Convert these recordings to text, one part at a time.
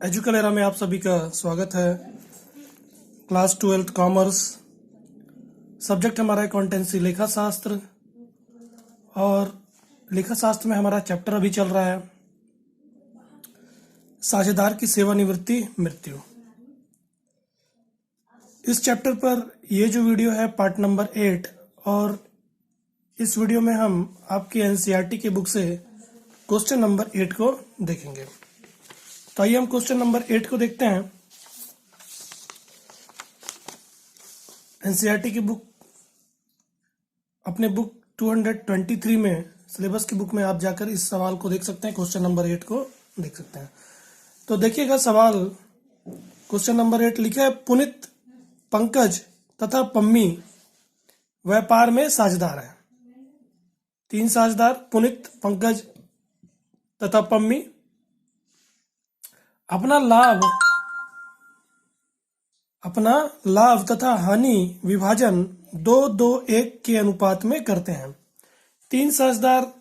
एजुकलेरा में आप सभी का स्वागत है। क्लास 12th कॉमर्स, सब्जेक्ट हमारा है अकाउंटेंसी लेखा शास्त्र, और लेखा शास्त्र में हमारा चैप्टर अभी चल रहा है साझेदार की सेवानिवृत्ति मृत्यु। इस चैप्टर पर ये जो वीडियो है पार्ट नंबर 8, और इस वीडियो में हम आपकी एनसीईआरटी की बुक से क्वेश्चन नंबर 8 को देखेंगे। तो आइए हम क्वेश्चन नंबर 8 को देखते हैं। एनसीईआरटी की बुक, अपने बुक 223 में, सिलेबस की बुक में आप जाकर इस सवाल को देख सकते हैं। क्वेश्चन नंबर 8 को देख सकते हैं। तो देखिएगा सवाल, क्वेश्चन नंबर 8 लिखा है, पुनित, पंकज तथा पम्मी व्यापार में साझेदार हैं। 3 साझेदार, पुनित, पंकज तथा पम्मी, अपना लाभ तथा हानि विभाजन 2-2-1 के अनुपात में करते हैं। 3 साझेदार,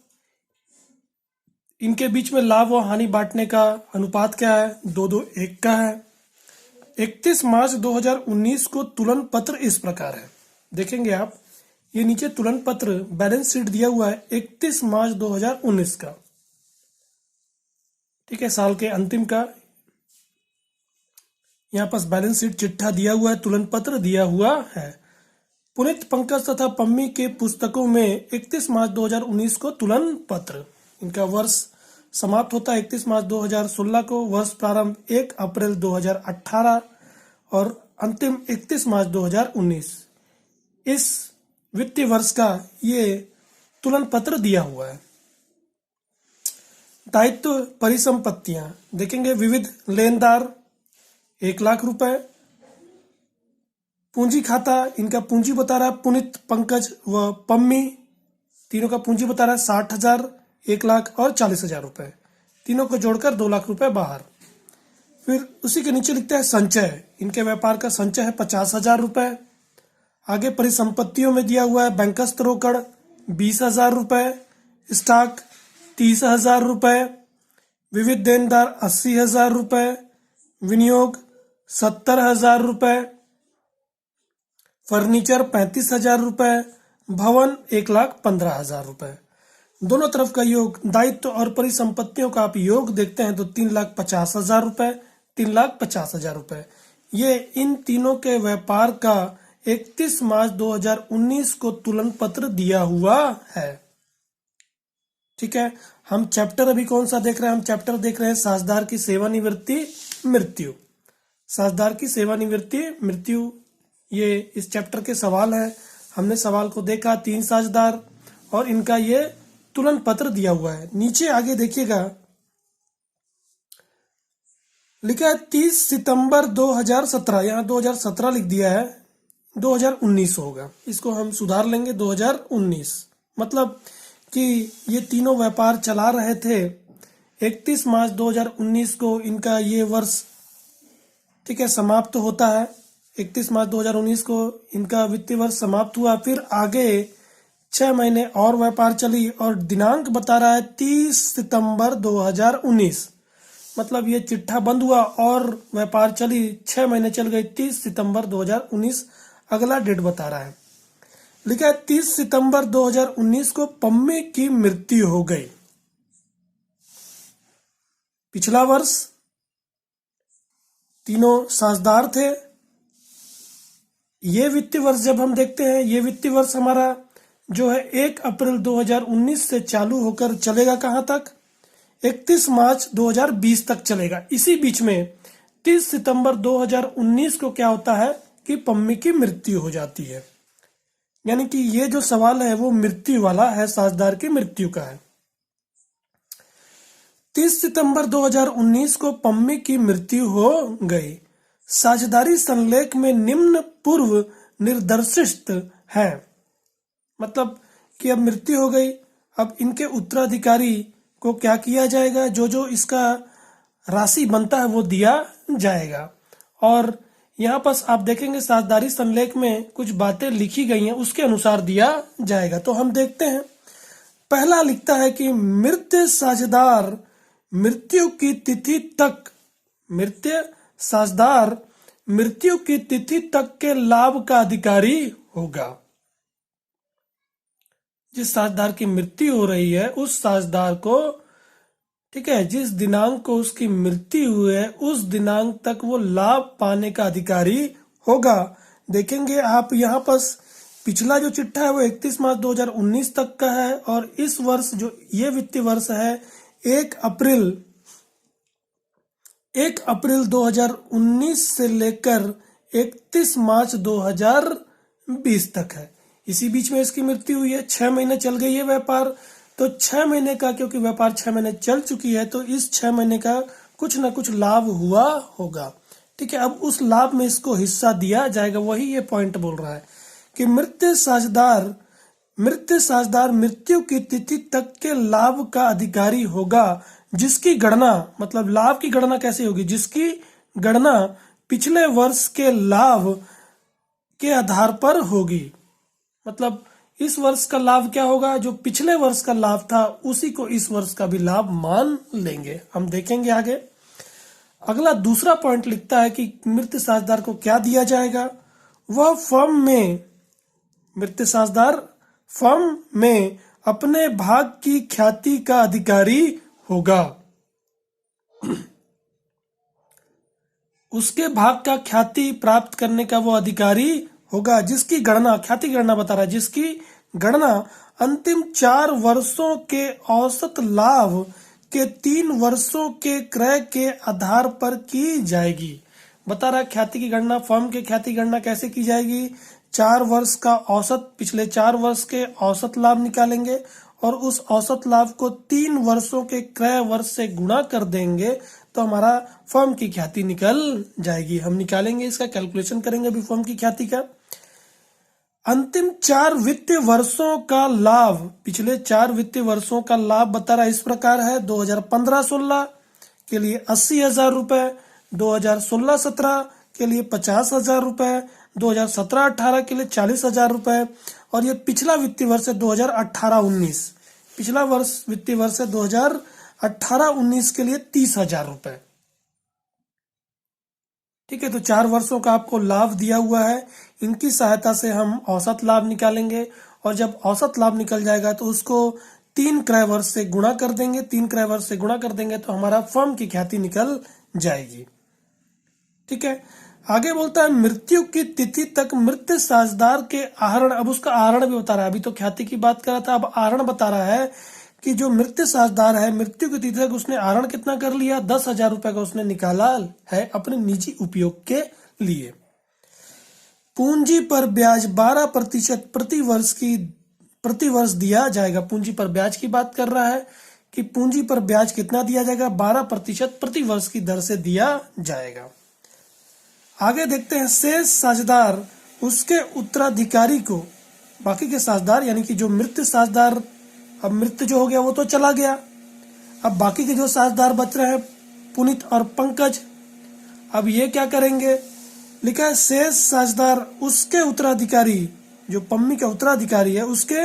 इनके बीच में लाभ और हानि बांटने का अनुपात क्या है? 2-2-1 का है। 31 मार्च 2019 को तुलन पत्र इस प्रकार है। देखेंगे आप, ये नीचे तुलन पत्र बैलेंस शीट दिया हुआ है 31 मार्च 2019 का, ठीक है, साल के अंतिम का। यहाँ पर बैलेंस शीट चिट्ठा दिया हुआ है, तुलन पत्र दिया हुआ है। पुनित, पंकज तथा पम्मी के पुस्तकों में 31 मार्च 2019 को तुलन पत्र, इनका वर्ष समाप्त होता है 31 मार्च 2016 को, वर्ष प्रारंभ 1 अप्रैल 2018 और अंतिम 31 मार्च 2019। इस वित्तीय वर्ष का ये तुलन पत्र दिया हुआ है। दायित्व परिसंपत्तियां देखेंगे, विविध लेनदार 1 लाख रुपए। पूंजी खाता, इनका पूंजी बता रहा है पुनित, पंकज व पम्मी, तीनों का पूंजी बता रहा है 60,000, 1 लाख और 40,000 रुपए। तीनों को जोड़कर 2 लाख रुपए बाहर। फिर उसी के नीचे लिखता है संचय, इनके व्यापार का संचय है 50,000 रुपए। आगे परिसंपत्तियों में दिया हुआ है बैंकस्थ रोकड़ 20,000 रुपए, स्टॉक 30,000 रुपए, विविध देनदार 80,000 रुपए, विनियोग 70,000 रुपए, फर्नीचर 35,000 रुपए, भवन 1,15,000 रुपए। दोनों तरफ का योग, दायित्व और परिसंपत्तियों का आप योग देखते हैं तो 3,50,000 रुपए, 3,50,000 रुपए। ये इन तीनों के व्यापार का 31 मार्च 2019 को तुलन पत्र दिया हुआ है। ठीक है, हम चैप्टर अभी कौन सा देख रहे हैं? हम चैप्टर देख रहे हैं साझेदार की सेवानिवृत्ति मृत्यु। साझेदार की सेवानिवृत्ति मृत्यु, ये इस चैप्टर के सवाल हैं। हमने सवाल को देखा, 3 साझेदार और इनका ये तुलन पत्र दिया हुआ है। नीचे आगे देखिएगा, लिखा है 30 सितंबर 2017, यहाँ 2017 लिख दिया है, 2019 होगा, इसको हम सुधार लेंगे 2019। मतलब कि ये तीनों व्यापार चला रहे थे 31 मार्च 2019 को, इनका ये वर्ष, ठीक है, समाप्त होता है 31 मार्च 2019 को, इनका वित्तीय वर्ष समाप्त हुआ। फिर आगे 6 महीने और व्यापार चली और दिनांक बता रहा है 30 सितंबर 2019। मतलब ये चिट्ठा बंद हुआ और व्यापार चली, 6 महीने चल गई, 30 सितंबर 2019 अगला डेट बता रहा है। लिखा है 30 सितंबर 2019 को पम्मी की मृत्यु हो गई। पिछला वर्ष तीनों साझेदार थे। ये वित्तीय वर्ष जब हम देखते हैं, ये वित्तीय वर्ष हमारा जो है 1 अप्रैल 2019 से चालू होकर चलेगा कहां तक? 31 मार्च 2020 तक चलेगा। इसी बीच में 30 सितंबर 2019 को क्या होता है कि पम्मी की मृत्यु हो जाती है। यानी कि ये जो सवाल है वो मृत्यु वाला है, साझेदार की मृत्यु का है। 30 सितंबर 2019 को पम्मी की मृत्यु हो गई। साझेदारी संलेख में निम्न पूर्व निर्दिष्ट है। मतलब कि अब मृत्यु हो गई, अब इनके उत्तराधिकारी को क्या किया जाएगा? जो जो इसका राशि बनता है वो दिया जाएगा। और यहाँ पर आप देखेंगे साझेदारी संलेख में कुछ बातें लिखी गई हैं, उसके अनुसार दिया जाएगा। तो हम देखते हैं, पहला लिखता है कि मृत साझेदार मृत्यु की तिथि तक मृत्यु साझेदार मृत्यु की तिथि तक के लाभ का अधिकारी होगा। जिस साझेदार की मृत्यु हो रही है उस साझेदार को, ठीक है, जिस दिनांक को उसकी मृत्यु हुई है उस दिनांक तक वो लाभ पाने का अधिकारी होगा। देखेंगे आप यहाँ पर पिछला जो चिट्ठा है वो 31 मार्च 2019 तक का है, और इस वर्ष जो ये वित्तीय वर्ष है 1 अप्रैल 2019 से लेकर 31 मार्च 2020 तक है। इसी बीच में इसकी मृत्यु हुई है, 6 महीने चल गई है व्यापार, तो 6 महीने का, क्योंकि व्यापार 6 महीने चल चुकी है तो इस 6 महीने का कुछ ना कुछ लाभ हुआ होगा। ठीक है, अब उस लाभ में इसको हिस्सा दिया जाएगा। वही ये पॉइंट बोल रहा है कि मृत्यु साझेदार मृत्यु की तिथि तक के लाभ का अधिकारी होगा, जिसकी गणना, मतलब लाभ की गणना कैसे होगी, जिसकी गणना पिछले वर्ष के लाभ के आधार पर होगी। मतलब इस वर्ष का लाभ क्या होगा, जो पिछले वर्ष का लाभ था उसी को इस वर्ष का भी लाभ मान लेंगे। हम देखेंगे आगे। अगला दूसरा पॉइंट लिखता है कि मृत साझेदार को क्या दिया जाएगा। वह मृत साझेदार फर्म में अपने भाग की ख्याति का अधिकारी होगा। उसके भाग का ख्याति प्राप्त करने का वो अधिकारी होगा, जिसकी गणना, ख्याति गणना बता रहा है, जिसकी गणना अंतिम 4 वर्षों के औसत लाभ के 3 वर्षों के क्रय के आधार पर की जाएगी। बता रहा है ख्याति की गणना, फर्म के ख्याति गणना कैसे की जाएगी। 4 वर्ष का औसत, पिछले 4 वर्ष के औसत लाभ निकालेंगे और उस औसत लाभ को 3 वर्षों के क्रय वर्ष से गुणा कर देंगे तो हमारा फर्म की ख्याति निकल जाएगी। हम निकालेंगे, इसका कैलकुलेशन करेंगे अभी फर्म की ख्याति का। अंतिम 4 वित्तीय वर्षों का लाभ, पिछले 4 वित्तीय वर्षों का लाभ बता रहा इस प्रकार है। 2015-16 के लिए 80,000 रुपए, 2016-17 के लिए 50,000 रुपए, 2017-18 के लिए 40,000 रुपए, और ये पिछला वित्तीय वर्ष है 2018-19, पिछला वर्ष वित्तीय वर्ष है 2018-19 के लिए 30,000 रुपए। ठीक है, तो 4 वर्षों का आपको लाभ दिया हुआ है। इनकी सहायता से हम औसत लाभ निकालेंगे, और जब औसत लाभ निकल जाएगा तो उसको 3 क्रय वर्ष से गुणा कर देंगे। 3 क्रय वर्ष से गुणा कर देंगे तो हमारा फर्म की ख्याति निकल जाएगी। ठीक है, आगे बोलता है मृत्यु की तिथि तक मृत साझेदार के आहरण। अब उसका आहरण भी बता रहा है, अभी तो ख्याति की बात कर रहा था, अब आहरण बता रहा है कि जो मृत साझेदार है मृत्यु की तिथि तक उसने आहरण कितना कर लिया, 10,000 रुपए का उसने निकाला है अपने निजी उपयोग के लिए। पूंजी पर ब्याज 12% प्रति वर्ष दिया जाएगा। पूंजी पर ब्याज की बात कर रहा है कि पूंजी पर ब्याज कितना दिया जाएगा, 12% प्रति वर्ष की दर से दिया जाएगा। आगे देखते हैं शेष साझेदार उसके उत्तराधिकारी को, बाकी के साझेदार यानी कि जो मृत साझेदार, अब मृत जो हो गया वो तो चला गया, अब बाकी के जो साझेदार बच रहे हैं पुनीत और पंकज, अब ये क्या करेंगे। लिखा है शेष साझेदार उसके उत्तराधिकारी, जो पम्मी का उत्तराधिकारी है उसके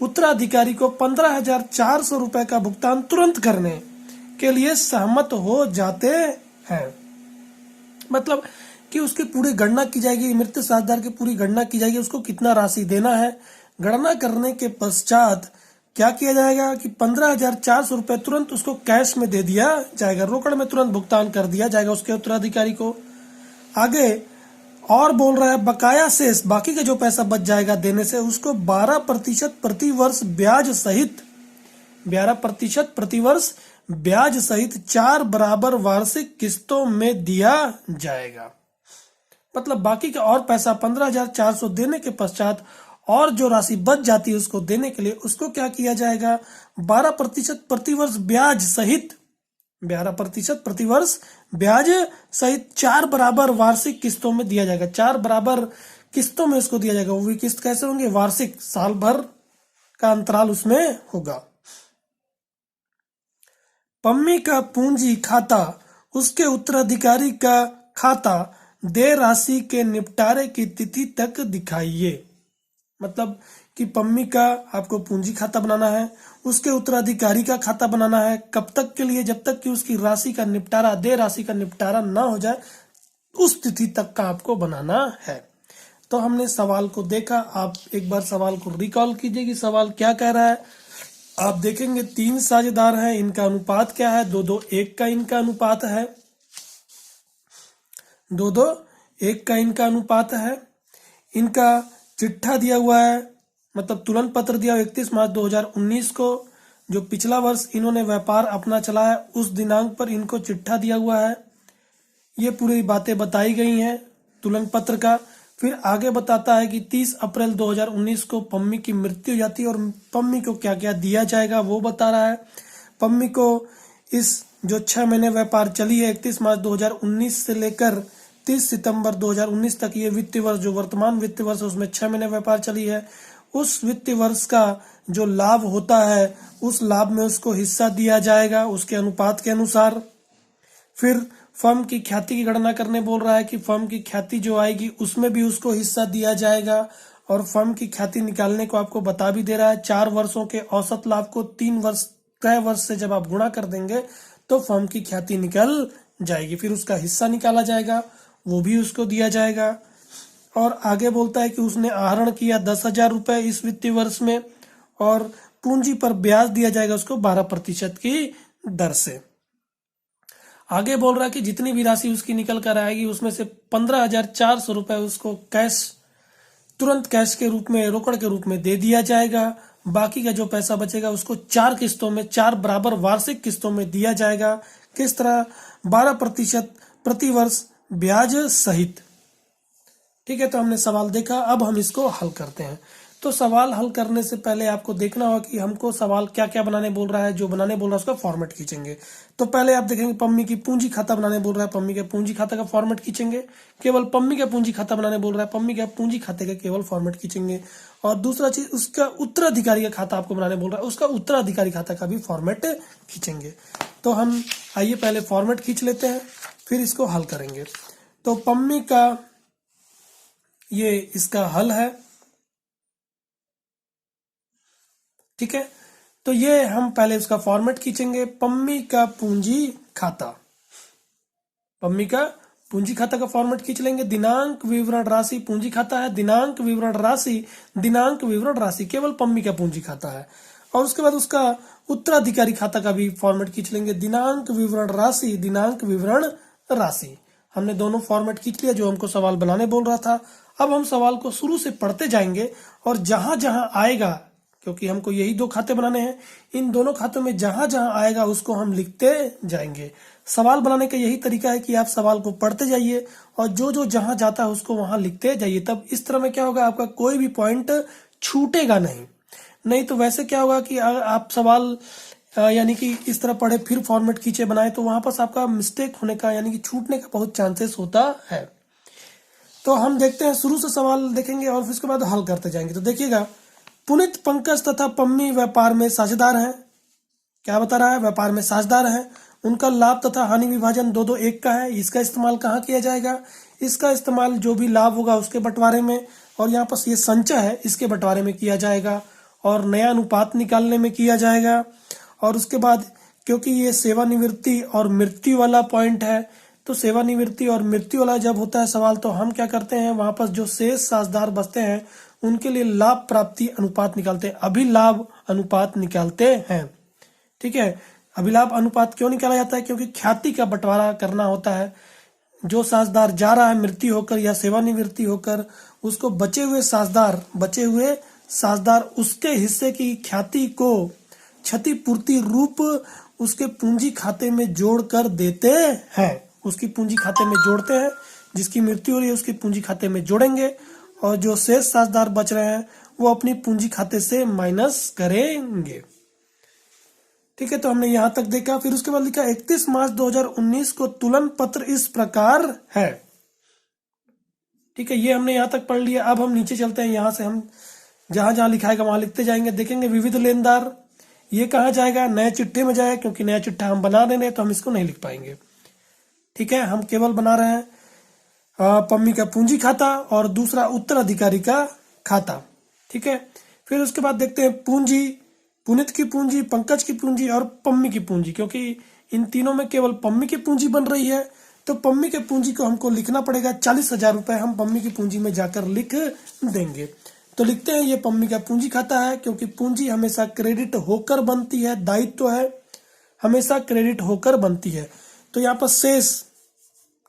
उत्तराधिकारी को 15,400 रुपए का भुगतान तुरंत करने के लिए सहमत हो जाते हैं। मतलब कि उसकी पूरी गणना की जाएगी, मृत साझेदार की पूरी गणना की जाएगी, उसको कितना राशि देना है। गणना करने के पश्चात क्या किया जाएगा कि 15,400 रुपए तुरंत उसको कैश में दे दिया जाएगा, रोकड़ में तुरंत भुगतान कर दिया जाएगा उसके उत्तराधिकारी को। आगे और बोल रहा है बकाया शेष, बाकी का जो पैसा बच जाएगा देने से, उसको 12% प्रति वर्ष ब्याज सहित 12% प्रति वर्ष ब्याज सहित 4 बराबर वार्षिक किस्तों में दिया जाएगा। मतलब बाकी का और पैसा 15,400 देने के पश्चात और जो राशि बच जाती है उसको देने के लिए उसको क्या किया जाएगा, 12% प्रति वर्ष ब्याज सहित 12% प्रति वर्ष ब्याज सहित 4 बराबर वार्षिक किस्तों में दिया जाएगा। 4 बराबर किस्तों में इसको दिया जाएगा। वो भी किस्त कैसे होंगे, वार्षिक, साल भर का अंतराल उसमें होगा। पम्मी का पूंजी खाता उसके उत्तराधिकारी का खाता देय राशि के निपटारे की तिथि तक दिखाइए। मतलब कि पम्मी का आपको पूंजी खाता बनाना है, उसके उत्तराधिकारी का खाता बनाना है। कब तक के लिए? जब तक कि उसकी राशि का निपटारा, देय राशि का निपटारा ना हो जाए, उस तिथि तक का आपको बनाना है। तो हमने सवाल को देखा। आप एक बार सवाल को रिकॉल कीजिए कि सवाल क्या कह रहा है। आप देखेंगे 3 साझेदार हैं, इनका अनुपात क्या है? 2-2-1 का इनका अनुपात है। 2-2-1 का इनका अनुपात है। इनका चिट्ठा दिया हुआ है, मतलब तुलन पत्र दिया 31 मार्च 2019 को। जो पिछला वर्ष इन्होंने व्यापार अपना चलाया उस दिनांक पर इनको चिट्ठा दिया हुआ है। ये पूरी बातें बताई गई हैं तुलन पत्र का। फिर आगे बताता है कि 30 अप्रैल 2019 को पम्मी की मृत्यु हो जाती है और पम्मी को क्या क्या दिया जाएगा वो बता रहा है। पम्मी को इस जो 6 महीने व्यापार चली है 31 मार्च 2019 से लेकर 30 सितंबर 2019 तक, ये वित्तीय वर्ष जो वर्तमान वित्तीय वर्ष उसमें 6 महीने व्यापार चली है, उस वित्तीय वर्ष का जो लाभ होता है उस लाभ में उसको हिस्सा दिया जाएगा उसके अनुपात के अनुसार। फिर फर्म की ख्याति की गणना करने बोल रहा है कि फर्म की ख्याति जो आएगी उसमें भी उसको हिस्सा दिया जाएगा। और फर्म की ख्याति निकालने को आपको बता भी दे रहा है। 4 वर्षों के औसत लाभ को 3 वर्ष तय वर्ष से जब आप गुणा कर देंगे तो फर्म की ख्याति निकल जाएगी। फिर उसका हिस्सा निकाला जाएगा, वो भी उसको दिया जाएगा। और आगे बोलता है कि उसने आहरण किया 10,000 रुपए इस वित्तीय वर्ष में और पूंजी पर ब्याज दिया जाएगा उसको 12% की दर से। आगे बोल रहा है कि जितनी भी राशि उसकी निकल कर आएगी उसमें से 15,400 रुपए उसको कैश, तुरंत कैश के रूप में, रोकड़ के रूप में दे दिया जाएगा। बाकी का जो पैसा बचेगा उसको 4 किस्तों में, 4 बराबर वार्षिक किस्तों में दिया जाएगा। किस तरह? 12% प्रति वर्ष ब्याज सहित। ठीक है, तो हमने सवाल देखा। अब हम इसको हल करते हैं। तो सवाल हल करने से पहले आपको देखना होगा कि हमको सवाल क्या क्या बनाने बोल रहा है। जो बनाने बोल रहा है उसका फॉर्मेट खींचेंगे। तो पहले आप देखेंगे पम्मी की पूंजी खाता बनाने बोल रहा है, पम्मी के पूंजी खाता का फॉर्मेट खींचेंगे। केवल पम्मी का पूंजी खाता बनाने बोल रहा है, पम्मी का पूंजी खाते का केवल फॉर्मेट खींचेंगे। और दूसरा चीज, उसका उत्तराधिकारी का खाता आपको बनाने बोल रहा है, उसका उत्तराधिकारी खाता का भी फॉर्मेट खींचेंगे। तो हम आइए पहले फॉर्मेट खींच लेते हैं, फिर इसको हल करेंगे। तो पम्मी का ये इसका हल है। ठीक है, तो ये हम पहले उसका फॉर्मेट खींचेंगे। पम्मी का पूंजी खाता, पम्मी का पूंजी खाता का फॉर्मेट खींच लेंगे। दिनांक विवरण राशि पूंजी खाता है, दिनांक विवरण राशि, दिनांक विवरण राशि केवल पम्मी का पूंजी खाता है। और उसके बाद उसका उत्तराधिकारी खाता का भी फॉर्मेट खींच लेंगे। दिनांक विवरण राशि, दिनांक विवरण राशि। हमने दोनों फॉर्मेट खींच लिया जो हमको सवाल बनाने बोल रहा था। अब हम सवाल को शुरू से पढ़ते जाएंगे और जहां जहां आएगा, क्योंकि हमको यही 2 खाते बनाने हैं, इन दोनों खातों में जहां जहां आएगा उसको हम लिखते जाएंगे। सवाल बनाने का यही तरीका है कि आप सवाल को पढ़ते जाइए और जो जो जहां जाता है उसको वहां लिखते जाइए। तब इस तरह में क्या होगा, आपका कोई भी पॉइंट छूटेगा नहीं तो वैसे क्या होगा कि अगर आप सवाल यानी कि इस तरह पढ़े फिर फॉर्मेट खींचे बनाए तो वहां पर आपका मिस्टेक होने का यानी कि छूटने का बहुत चांसेस होता है। तो हम देखते हैं, शुरू से सवाल देखेंगे और फिर उसके बाद हल करते जाएंगे। तो देखिएगा, पुनित, पंकज तथा पम्मी व्यापार में साझेदार हैं। क्या बता रहा है? व्यापार में साझेदार हैं। उनका लाभ तथा हानि विभाजन 2-2-1 का है। इसका इस्तेमाल कहाँ किया जाएगा? इसका इस्तेमाल जो भी लाभ होगा उसके बंटवारे में, और यहाँ पर ये संचय है इसके बंटवारे में किया जाएगा और नया अनुपात निकालने में किया जाएगा। और उसके बाद क्योंकि ये सेवानिवृत्ति और मृत्यु वाला पॉइंट है, तो सेवानिवृत्ति और मृत्यु वाला जब होता है सवाल तो हम क्या करते हैं, वहां पर जो शेष साझेदार बचते हैं उनके लिए लाभ प्राप्ति अनुपात निकालते हैं, अभिलाभ अनुपात निकालते हैं। ठीक है, अभिलाभ अनुपात क्यों निकाला जाता है? क्योंकि ख्याति का बंटवारा करना होता है। जो साझेदार जा रहा है मृत्यु होकर या सेवानिवृत्ति होकर, उसको बचे हुए साझेदार उसके हिस्से की ख्याति को क्षतिपूर्ति रूप उसके पूंजी खाते में जोड़कर देते हैं। उसकी पूंजी खाते में जोड़ते हैं, जिसकी मृत्यु हो रही है उसकी पूंजी खाते में जोड़ेंगे और जो शेष साझेदार बच रहे हैं वो अपनी पूंजी खाते से माइनस करेंगे। ठीक है, तो हमने यहां तक देखा। फिर उसके बाद लिखा 31 मार्च 2019 को तुलन पत्र इस प्रकार है। ठीक है, ये हमने यहां तक पढ़ लिया। अब हम नीचे चलते हैं, यहां से हम जहां जहां लिखाएगा वहां लिखते जाएंगे। देखेंगे विविध लेनदार, ये कहाँ जाएगा? नए चिट्ठे में जाएगा, क्योंकि नया चिट्ठा हम बना रहे हैं तो हम इसको नहीं लिख पाएंगे। ठीक है, हम केवल बना रहे हैं पम्मी का पूंजी खाता और दूसरा उत्तराधिकारी का खाता। ठीक है, फिर उसके बाद देखते हैं पूंजी, पुनित की पूंजी, पंकज की पूंजी और पम्मी की पूंजी। क्योंकि इन तीनों में केवल पम्मी की पूंजी बन रही है, तो पम्मी के पूंजी को हमको लिखना पड़ेगा। 40,000 रुपए हम पम्मी की पूंजी में जाकर लिख देंगे। तो लिखते हैं ये पम्मी का पूंजी खाता है, क्योंकि पूंजी हमेशा क्रेडिट होकर बनती है, दायित्व है, हमेशा क्रेडिट होकर बनती है। तो यहाँ पर शेष,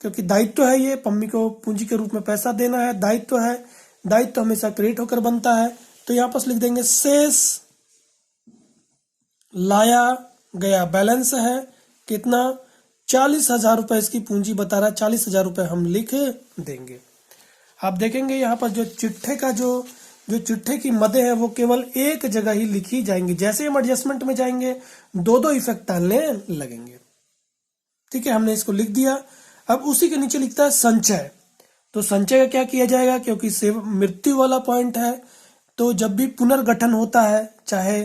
क्योंकि दायित्व है, ये पम्मी को पूंजी के रूप में पैसा देना है, दायित्व है, दायित्व हमेशा क्रेडिट होकर बनता है। तो यहाँ पर लिख देंगे शेष लाया गया बैलेंस है कितना, 40,000 रुपए इसकी पूंजी बता रहा है, 40,000 रुपए हम लिख देंगे। आप देखेंगे यहाँ पर जो चिट्ठे का जो चिट्ठे की मदें हैं वो केवल एक जगह ही लिखी जाएंगी। जैसे हम एडजस्टमेंट में जाएंगे दो दो इफेक्ट डालने लगेंगे। ठीक है, हमने इसको लिख दिया। अब उसी के नीचे लिखता है संचय। तो संचय का क्या किया जाएगा, क्योंकि मृत्यु वाला पॉइंट है, तो जब भी पुनर्गठन होता है, चाहे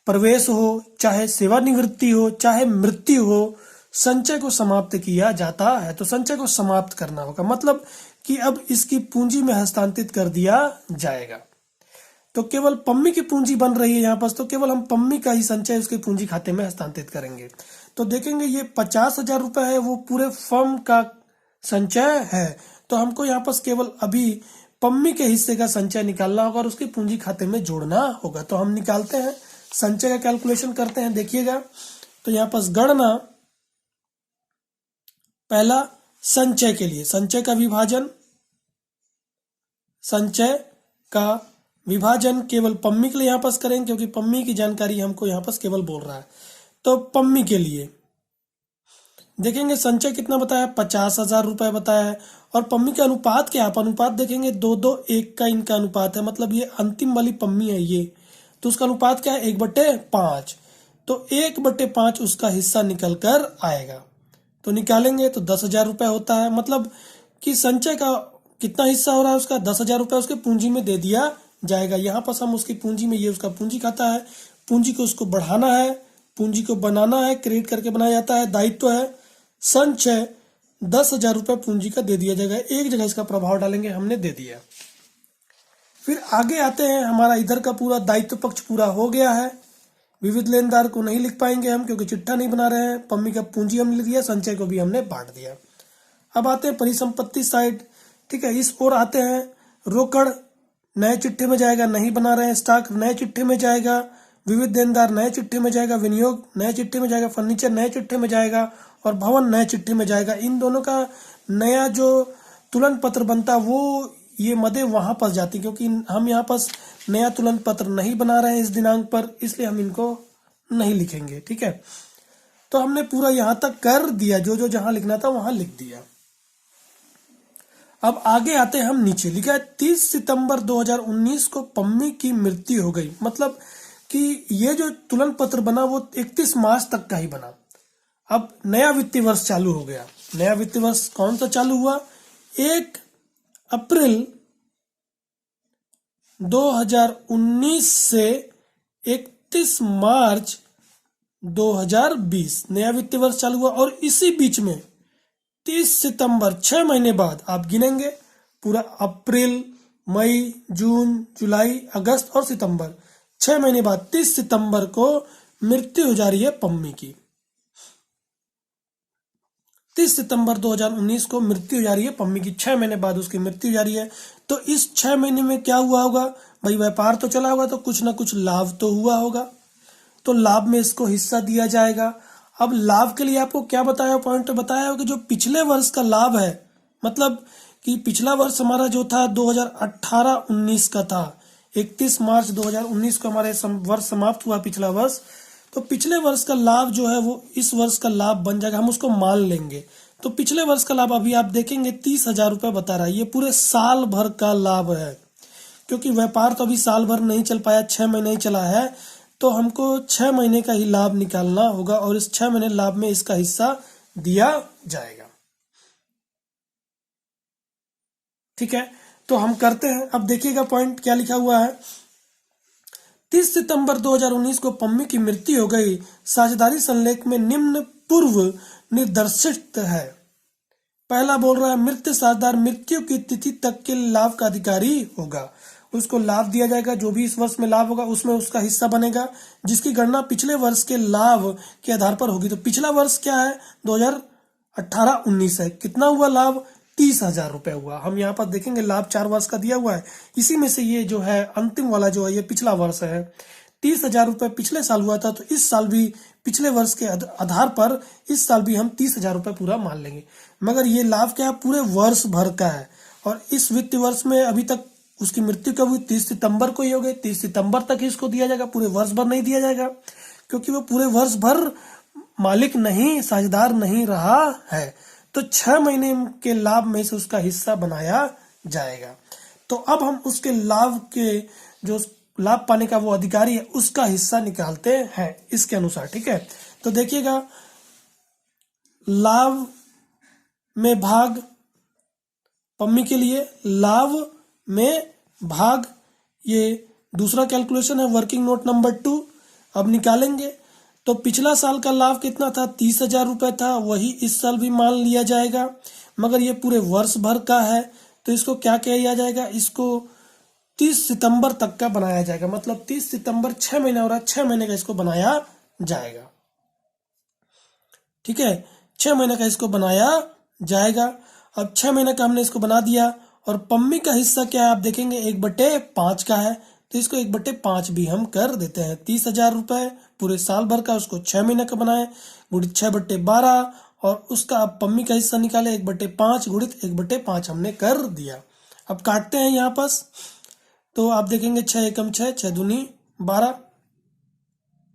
प्रवेश हो, चाहे सेवानिवृत्ति हो, चाहे मृत्यु हो, संचय को समाप्त किया जाता है। तो संचय को समाप्त करना होगा, मतलब कि अब इसकी पूंजी में हस्तांतरित कर दिया जाएगा। तो केवल पम्मी की पूंजी बन रही है यहाँ पर, तो केवल हम पम्मी का ही संचय उसके पूंजी खाते में हस्तांतरित करेंगे। तो देखेंगे ये 50,000 रुपए है, वो पूरे फर्म का संचय है। तो हमको यहाँ पर केवल अभी पम्मी के हिस्से का संचय निकालना होगा और उसके पूंजी खाते में जोड़ना होगा। तो हम निकालते हैं, संचय का कैलकुलेशन करते हैं। देखिएगा, तो यहाँ पर गणना, पहला संचय के लिए संचय का विभाजन, संचय का विभाजन केवल पम्मी के लिए यहाँ पर करेंगे, क्योंकि पम्मी की जानकारी हमको यहाँ पर केवल बोल रहा है। तो पम्मी के लिए देखेंगे संचय कितना बताया, 50,000 रुपए बताया है। और पम्मी का अनुपात क्या है, आप अनुपात देखेंगे 2:1 का इनका अनुपात है, मतलब ये अंतिम वाली पम्मी है ये, तो उसका अनुपात क्या है, 1/5। तो 1/5 उसका हिस्सा निकल कर आएगा। तो निकालेंगे तो 10,000 रुपए होता है, मतलब कि संचय का कितना हिस्सा हो रहा है उसका, 10,000 रुपए उसके पूंजी में दे दिया जाएगा। यहाँ पर हम उसकी पूंजी में, ये उसका पूंजी खाता है, पूंजी को उसको बढ़ाना है, पूंजी को बनाना है, क्रिएट करके बनाया जाता है, दायित्व है। संचय 10,000 रुपए पूंजी का दे दिया जाएगा, एक जगह इसका प्रभाव डालेंगे, हमने दे दिया। फिर आगे आते हैं, हमारा इधर का पूरा दायित्व पक्ष पूरा हो गया है। विविध लेनदार को नहीं लिख पाएंगे हम, क्योंकि चिट्ठा नहीं बना रहे हैं। पम्मी का पूंजी हमने लिख दिया, संचय को भी हमने बांट दिया। अब आते हैं परिसंपत्ति साइड। ठीक है, इस ओर आते हैं। रोकड़ नए चिट्ठे में जाएगा, नहीं बना रहे हैं। स्टॉक नए चिट्ठे में जाएगा, विविध देनदार नए चिट्ठे में जाएगा, विनियोग नए चिट्ठे में जाएगा, फर्नीचर नए चिट्ठे में जाएगा और भवन नए चिट्ठे में जाएगा। इन दोनों का नया जो तुलन पत्र बनता है वो ये मदे वहां पर जाती, क्योंकि हम यहाँ पर नया तुलन पत्र नहीं बना रहे हैं इस दिनांक पर, इसलिए हम इनको नहीं लिखेंगे। ठीक है, तो हमने पूरा यहां तक कर दिया, जो जो जहां लिखना था वहां लिख दिया। अब आगे आते हैं हम, नीचे लिखा है 30 सितंबर 2019 को पम्मी की मृत्यु हो गई, मतलब कि ये जो तुलन पत्र बना वो 31 मार्च तक का ही बना। अब नया वित्तीय वर्ष चालू हो गया। नया वित्तीय वर्ष कौन सा चालू हुआ, 1 अप्रैल 2019 से 31 मार्च 2020 नया वित्तीय वर्ष चालू हुआ। और इसी बीच में 30 सितंबर 6 महीने बाद आप गिनेंगे पूरा, अप्रैल, मई, जून, जुलाई, अगस्त और सितंबर, 6 महीने बाद 30 सितंबर को मृत्यु हो जा रही है पम्मी की। 30 सितंबर 2019 को मृत्यु हो जा रही है पम्मी की, 6 महीने बाद उसकी मृत्यु हो जा रही है। तो इस 6 महीने में क्या हुआ होगा भाई, व्यापार तो चला होगा, तो कुछ ना कुछ लाभ तो हुआ होगा, तो लाभ में इसको हिस्सा दिया जाएगा। अब लाभ के लिए आपको क्या बताया, पॉइंट बताया कि जो पिछले वर्ष का लाभ है, मतलब कि पिछला वर्ष हमारा जो था 2018-19 का था, 31 मार्च 2019 को हमारे वर्ष समाप्त हुआ पिछला वर्ष, तो पिछले वर्ष का लाभ जो है वो इस वर्ष का लाभ बन जाएगा, हम उसको मान लेंगे। तो पिछले वर्ष का लाभ अभी आप देखेंगे 30,000 रुपए बता रहा है, ये पूरे साल भर का लाभ है, क्योंकि व्यापार तो अभी साल भर नहीं चल पाया, 6 महीने ही चला है, तो हमको 6 महीने का ही लाभ निकालना होगा और इस 6 महीने लाभ में इसका हिस्सा दिया जाएगा। ठीक है, तो हम करते हैं। अब देखिएगा पॉइंट क्या लिखा हुआ है, 30 सितंबर 2019 को पम्मी की मृत्यु हो गई। साझेदारी संलेख में निम्न पूर्व निर्देशित है। पहला बोल रहा है, मृत साझेदार मृत्यु की तिथि तक के लाभ का अधिकारी होगा। उसको लाभ दिया जाएगा। जो भी इस वर्ष में लाभ होगा उसमें उसका हिस्सा बनेगा, जिसकी गणना पिछले वर्ष के लाभ के आधार पर होगी। तो पिछला वर्ष क्या है, 2018-19 है। कितना हुआ लाभ, 30,000 रुपए हुआ। हम यहाँ पर देखेंगे लाभ 4 वर्ष का दिया हुआ है, इसी में से ये जो है अंतिम वाला जो है ये पिछला वर्ष है। 30,000 रुपए पिछले साल हुआ था, तो इस साल भी पिछले वर्ष के आधार पर इस साल भी हम 30,000 रुपए पूरा मान लेंगे। मगर ये लाभ क्या है, पूरे वर्ष भर का है, और इस वित्त वर्ष में अभी तक उसकी मृत्यु कब हुई, 30 सितंबर को ही हो गई। 30 सितंबर तक ही इसको दिया जाएगा, पूरे वर्ष भर नहीं दिया जाएगा, क्योंकि वो पूरे वर्ष भर मालिक नहीं, साझेदार नहीं रहा है। तो 6 महीने के लाभ में से उसका हिस्सा बनाया जाएगा। तो अब हम उसके लाभ के, जो लाभ पाने का वो अधिकारी है, उसका हिस्सा निकालते हैं इसके अनुसार। ठीक है, तो देखिएगा, लाभ में भाग पम्मी के लिए, लाभ में भाग, ये दूसरा कैलकुलेशन है, वर्किंग नोट नंबर 2। अब निकालेंगे तो पिछला साल का लाभ कितना था, 30,000 रुपए था, वही इस साल भी मान लिया जाएगा। मगर ये पूरे वर्ष भर का है, तो इसको क्या किया जाएगा, इसको 30 सितंबर तक का बनाया जाएगा। मतलब 30 सितंबर 6 महीना हो रहा है, 6 महीने का इसको बनाया जाएगा। ठीक है, 6 महीने का इसको बनाया जाएगा। अब 6 महीने का हमने इसको बना दिया, और पम्मी का हिस्सा क्या है आप देखेंगे, 1/5 का है, तो इसको 1/5 भी हम कर देते हैं। 30,000 रुपए पूरे साल भर का, उसको 6 महीने का बनाए, गुणित 6/12, और उसका अब पम्मी का हिस्सा निकाले, 1/5 गुणित 1/5 हमने कर दिया। अब काटते हैं यहाँ पास, तो आप देखेंगे 6 एकम 6, 6 दूनी 12।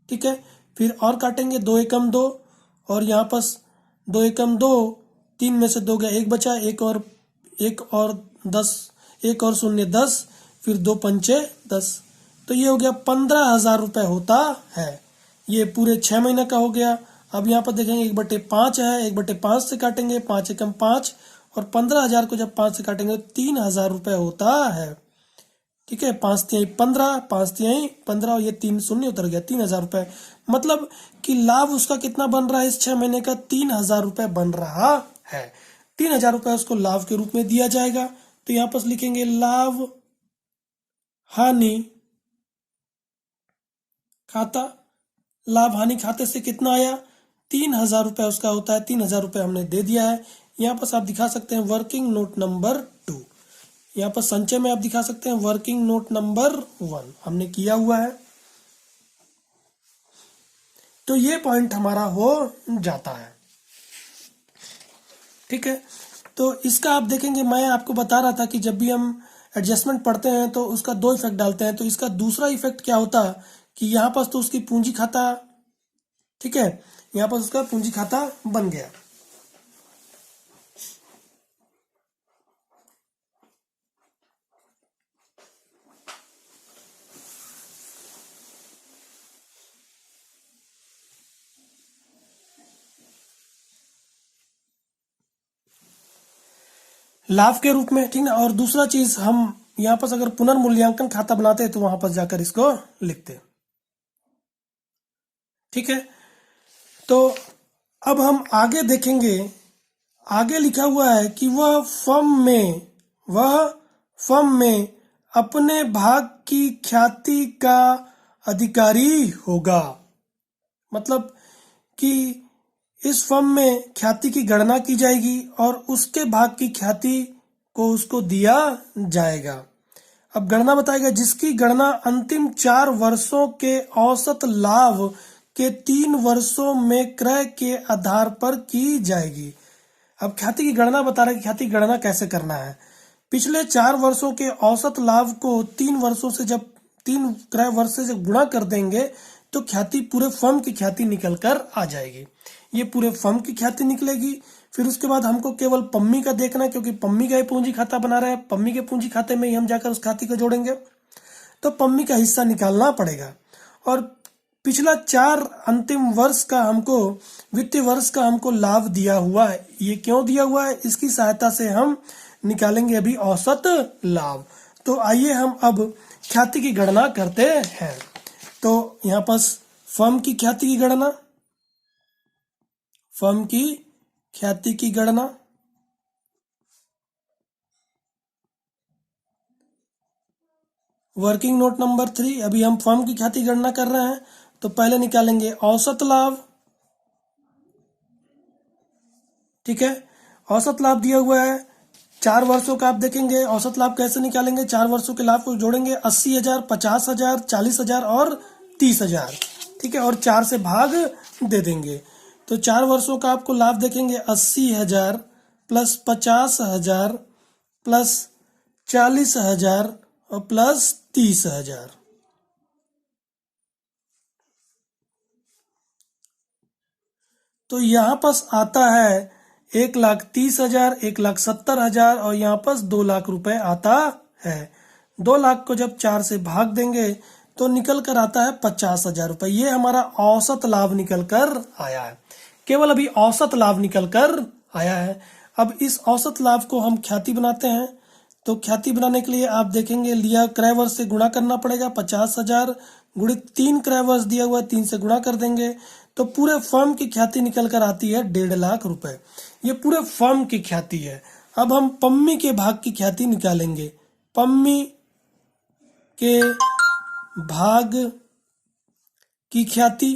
ठीक है, फिर और काटेंगे, 2 एकम 2, और यहाँ पास 2 एकम 2, 3 में से 2 गया, 1 बचा, 1 और 10, 1 और 0 10, फिर 2 पंचे 10, तो ये हो गया 15,000 रुपए होता है। ये पूरे 6 महीने का हो गया। अब यहाँ पर देखेंगे 1/5 है, 1/5 से काटेंगे, 5 एकम 5, और 15,000 को जब 5 से काटेंगे तो 3,000 रुपए होता है। ठीक है, 5 तिहाई 15, 5 तिहाई 15, और ये 3 शून्य उतर गया, 3,000 रुपए। मतलब कि लाभ उसका कितना बन रहा है इस 6 महीने का, 3,000 रुपए बन रहा है। 3,000 रुपए उसको लाभ के रूप में दिया जाएगा। तो यहां पर लिखेंगे लाभ हानि खाता। लाभ हानि खाते से कितना आया, 3,000 रुपए उसका होता है। 3,000 रुपए हमने दे दिया है। यहाँ पर आप दिखा सकते हैं वर्किंग नोट नंबर 2, यहाँ पर संचय में आप दिखा सकते हैं वर्किंग नोट नंबर 1 हमने किया हुआ है। तो ये पॉइंट हमारा हो जाता है। ठीक है, तो इसका आप देखेंगे, मैं आपको बता रहा था कि जब भी हम एडजस्टमेंट पढ़ते हैं तो उसका 2 इफेक्ट डालते हैं। तो इसका दूसरा इफेक्ट क्या होता कि यहाँ पर तो उसकी पूंजी खाता, ठीक है, यहाँ पर उसका पूंजी खाता बन गया। लाभ के रूप में, ठीक ना। और दूसरा चीज, हम यहाँ पर अगर पुनर्मूल्यांकन खाता बनाते हैं तो वहां पर जाकर इसको लिखते हैं। ठीक है, तो अब हम आगे देखेंगे। आगे लिखा हुआ है कि वह फर्म में अपने भाग की ख्याति का अधिकारी होगा। मतलब कि इस फर्म में ख्याति की गणना की जाएगी और उसके भाग की ख्याति को उसको दिया जाएगा। अब गणना बताएगा, जिसकी गणना अंतिम 4 वर्षों के औसत लाभ के 3 वर्षों में क्रय के आधार पर की जाएगी। अब ख्याति की गणना बता रहा है कि ख्याति की गणना कैसे करना है। पिछले 4 वर्षों के औसत लाभ को 3 वर्षों से, जब 3 क्रय वर्ष से जब गुणा कर देंगे तो ख्याति, पूरे फर्म की ख्याति निकल कर आ जाएगी। ये पूरे फर्म की ख्याति निकलेगी। फिर उसके बाद हमको केवल पम्मी का देखना है, क्योंकि पम्मी का ही पूंजी खाता बना रहे हैं। पम्मी के पूंजी खाते में ही हम जाकर उस खाते को जोड़ेंगे, तो पम्मी का हिस्सा निकालना पड़ेगा। और पिछला 4 अंतिम वर्ष का हमको, वित्तीय वर्ष का हमको लाभ दिया हुआ है। ये क्यों दिया हुआ है, इसकी सहायता से हम निकालेंगे अभी औसत लाभ। तो आइए हम अब ख्याति की गणना करते हैं। तो यहाँ पर फर्म की ख्याति की गणना, फर्म की ख्याति की गणना, वर्किंग नोट नंबर 3, अभी हम फर्म की ख्याति गणना कर रहे हैं। तो पहले निकालेंगे औसत लाभ, ठीक है। औसत लाभ दिया हुआ है 4 वर्षों का। आप देखेंगे औसत लाभ कैसे निकालेंगे, 4 वर्षों के लाभ को जोड़ेंगे, 80,000, 50,000, 40,000 और 30,000, ठीक है, और 4 से भाग दे देंगे। तो 4 वर्षों का आपको लाभ देखेंगे 80,000 प्लस 50,000 प्लस 40,000 और प्लस 30,000। तो यहाँ पास आता है 1,30,000, 1,70,000 और यहाँ पास 2,00,000 रुपए आता है। 2,00,000 को जब 4 से भाग देंगे तो निकल कर आता है 50,000 रुपए। ये हमारा औसत लाभ निकल कर आया है, केवल अभी औसत लाभ निकल कर आया है। अब इस औसत लाभ को हम ख्याति बनाते हैं। तो ख्याति बनाने के लिए आप देखेंगे लिया क्रय वर्ष से गुणा करना पड़ेगा। 50,000 गुणित 3 क्रय वर्ष दिया हुआ है, 3 से गुणा कर देंगे तो पूरे फर्म की ख्याति निकल कर आती है 1,50,000 रुपए। ये पूरे फर्म की ख्याति है। अब हम पम्मी के भाग की ख्याति निकालेंगे। पम्मी के भाग की ख्याति,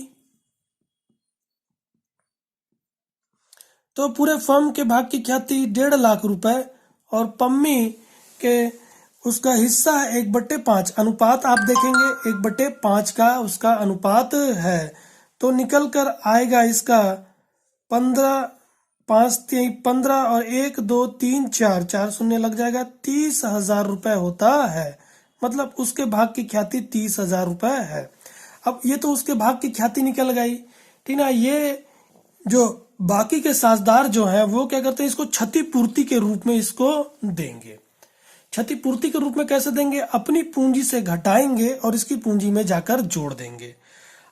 तो पूरे फर्म के भाग की ख्याति 1,50,000 रुपए और पम्मी के उसका हिस्सा है 1/5। अनुपात आप देखेंगे 1/5 का उसका अनुपात है। तो निकल कर आएगा इसका 15, 5 3 15 और 1 2 3 4, 4 शून्य लग जाएगा, 30,000 रुपए होता है। मतलब उसके भाग की ख्याति 30,000 रुपए है। अब ये तो उसके भाग की ख्याति निकल गई, ठीक ना। ये जो बाकी के साझेदार जो है वो क्या करते हैं, इसको क्षतिपूर्ति के रूप में इसको देंगे। क्षतिपूर्ति के रूप में कैसे देंगे, अपनी पूंजी से घटाएंगे और इसकी पूंजी में जाकर जोड़ देंगे।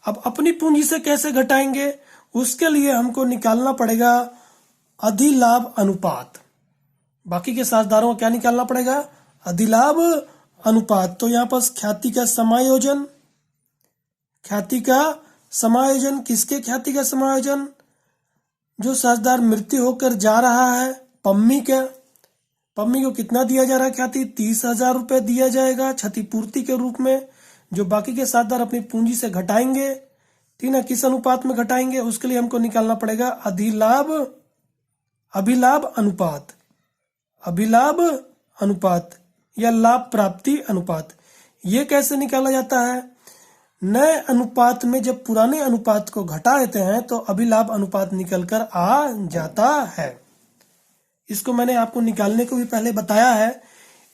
अब अपनी पूंजी से कैसे घटाएंगे, उसके लिए हमको निकालना पड़ेगा अधिलाभ अनुपात। बाकी के साझेदारों को क्या निकालना पड़ेगा, अधिलाभ अनुपात। तो यहाँ पर ख्याति का समायोजन, ख्याति का समायोजन किसके ख्याति का समायोजन, जो साझेदार मृत्यु होकर जा रहा है पम्मी का। पम्मी को कितना दिया जा रहा है ख्याति, 30,000 रुपए दिया जाएगा क्षतिपूर्ति के रूप में, जो बाकी के साझेदार अपनी पूंजी से घटाएंगे, ठीक ना। किस अनुपात में घटाएंगे, उसके लिए हमको निकालना पड़ेगा अधिलाभ, अभिलाभ अनुपात, अभिलाभ अनुपात या लाभ प्राप्ति अनुपात। ये कैसे निकाला जाता है, नए अनुपात में जब पुराने अनुपात को घटा देते हैं तो अभिलाभ अनुपात निकलकर आ जाता है। इसको मैंने आपको निकालने को भी पहले बताया है।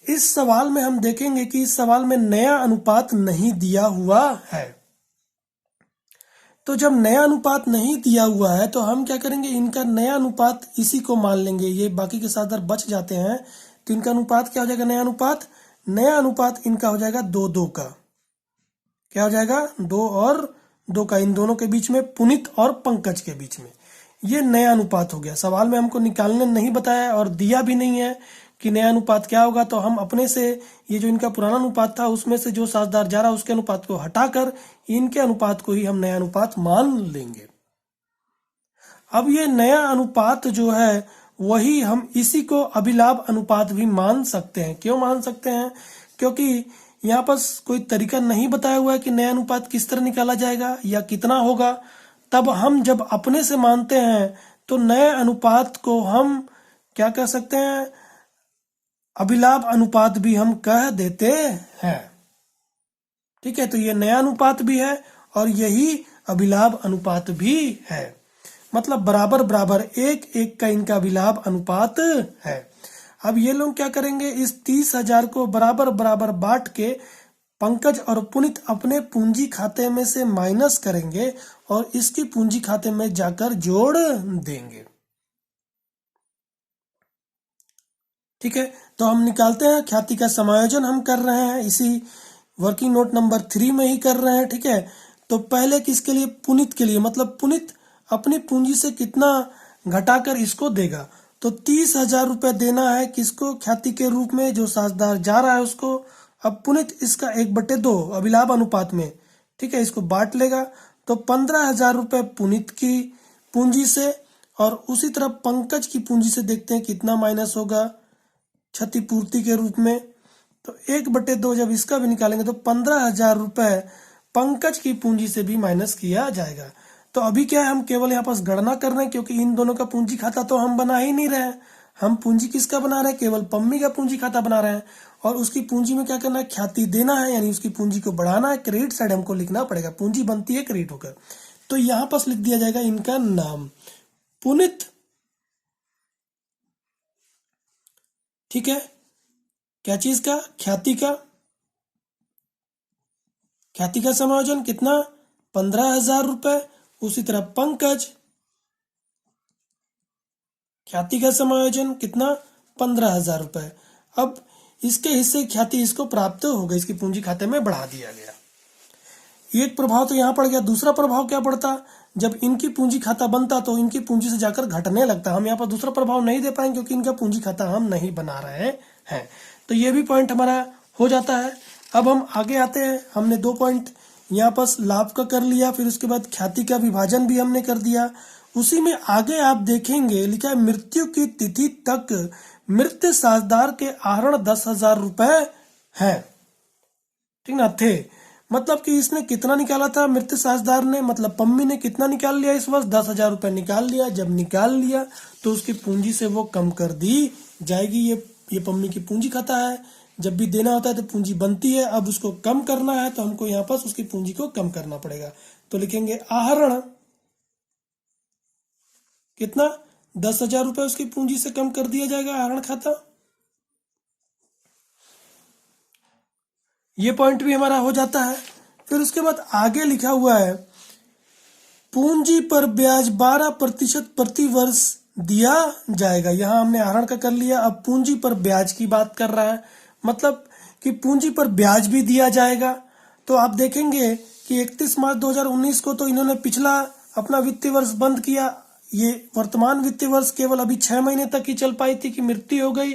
इस सवाल में हम देखेंगे कि इस सवाल में नया अनुपात नहीं दिया हुआ है। तो जब नया अनुपात नहीं दिया हुआ है तो हम क्या करेंगे, इनका नया अनुपात इसी को मान लेंगे। ये बाकी के साझेदार बच जाते हैं तो इनका अनुपात क्या हो जाएगा, नया अनुपात, नया अनुपात इनका हो जाएगा 2-2 का। क्या हो जाएगा, 2 और 2 का, इन दोनों के बीच में, पुनित और पंकज के बीच में। ये नया अनुपात हो गया। सवाल में हमको निकालने नहीं बताया और दिया भी नहीं है कि नया अनुपात क्या होगा। तो हम अपने से ये जो इनका पुराना अनुपात था उसमें से जो साझेदार जा रहा है उसके अनुपात को हटाकर इनके अनुपात को ही हम नया अनुपात मान लेंगे। अब ये नया अनुपात जो है वही हम इसी को अभिलाभ अनुपात भी मान सकते हैं। क्यों मान सकते हैं, क्योंकि यहाँ पर कोई तरीका नहीं बताया हुआ है कि नया अनुपात किस तरह निकाला जाएगा या कितना होगा। तब हम जब अपने से मानते हैं तो नए अनुपात को हम क्या कह सकते हैं, अभिलाभ अनुपात भी हम कह देते हैं, ठीक है। तो ये नया अनुपात भी है और यही अभिलाभ अनुपात भी है। मतलब बराबर बराबर 1-1 का इनका अभिलाभ अनुपात है। अब ये लोग क्या करेंगे, इस 30,000 को बराबर बराबर बांट के पंकज और पुनित अपने पूंजी खाते में से माइनस करेंगे और इसकी पूंजी खाते में जाकर जोड़ देंगे, ठीक है। तो हम निकालते हैं, ख्याति का समायोजन हम कर रहे हैं, इसी वर्किंग नोट नंबर 3 में ही कर रहे हैं, ठीक है। तो पहले किसके लिए, पुनित के लिए, मतलब पुनित अपनी पूंजी से कितना घटाकर इसको देगा। तो 30,000 रुपए देना है किसको, ख्याति के रूप में, जो साझेदार जा रहा है उसको। अब पुनित इसका 1/2 अभिलाभ अनुपात में, ठीक है, इसको बांट लेगा। तो 15,000 रुपए पुनित की पूंजी से और उसी तरह पंकज की पूंजी से देखते हैं कितना माइनस होगा क्षतिपूर्ति के रूप में। तो 1/2 जब इसका भी निकालेंगे तो 15,000 रुपए पंकज की पूंजी से भी माइनस किया जाएगा। तो अभी क्या है, हम केवल यहाँ पास गणना कर रहे हैं, क्योंकि इन दोनों का पूंजी खाता तो हम बना ही नहीं रहे हैं। हम पूंजी किसका बना रहे हैं, केवल पम्मी का पूंजी खाता बना रहे हैं। और उसकी पूंजी में क्या करना है, ख्याति देना है, यानी उसकी पूंजी को बढ़ाना है। क्रेडिट साइड हमको लिखना पड़ेगा, पूंजी बनती है क्रेडिट होकर। तो यहाँ पास लिख दिया जाएगा इनका नाम पुनित। ठीक है, क्या चीज का, ख्याति का। ख्याति का समायोजन कितना, 15,000 रुपए। उसी तरह पंकज, ख्याति का समायोजन कितना, 15,000 रुपए। अब इसके हिस्से ख्याति इसको प्राप्त हो गई, इसकी पूंजी खाते में बढ़ा दिया गया। एक प्रभाव तो यहाँ पड़ गया। दूसरा प्रभाव क्या पड़ता, जब इनकी पूंजी खाता बनता तो इनकी पूंजी से जाकर घटने लगता। हम यहाँ पर दूसरा प्रभाव नहीं दे पाएंगे क्योंकि इनका पूंजी खाता हम नहीं बना रहे हैं। तो ये भी पॉइंट हमारा हो जाता है। अब हम आगे आते हैं। हमने 2 पॉइंट यहाँ पर लाभ का कर लिया, फिर उसके बाद ख्याति का विभाजन भी हमने कर दिया। उसी में आगे आप देखेंगे लिखा है मृत्यु की तिथि तक मृत साझेदार के आहरण 10,000 रुपए है। ठीक ना, थे मतलब कि इसने कितना निकाला था मृत साझेदार ने, मतलब पम्मी ने कितना निकाल लिया इस वर्ष, 10,000 रुपए निकाल लिया। जब निकाल लिया तो उसकी पूंजी से वो कम कर दी जाएगी। ये पम्मी की पूंजी खाता है, जब भी देना होता है तो पूंजी बनती है। अब उसको कम करना है तो हमको यहाँ पास उसकी पूंजी को कम करना पड़ेगा। तो लिखेंगे आहरण कितना, 10,000 रुपए उसकी पूंजी से कम कर दिया जाएगा, आहरण खाता। ये पॉइंट भी हमारा हो जाता है। फिर उसके बाद आगे लिखा हुआ है पूंजी पर ब्याज 12% प्रति वर्ष दिया जाएगा। यहां हमने आहरण का कर लिया, अब पूंजी पर ब्याज की बात कर रहा है, मतलब कि पूंजी पर ब्याज भी दिया जाएगा। तो आप देखेंगे कि 31 मार्च 2019 को तो इन्होंने पिछला अपना वित्तीय वर्ष बंद किया। ये वर्तमान वित्तीय वर्ष केवल अभी 6 महीने तक ही चल पाई थी कि मृत्यु हो गई।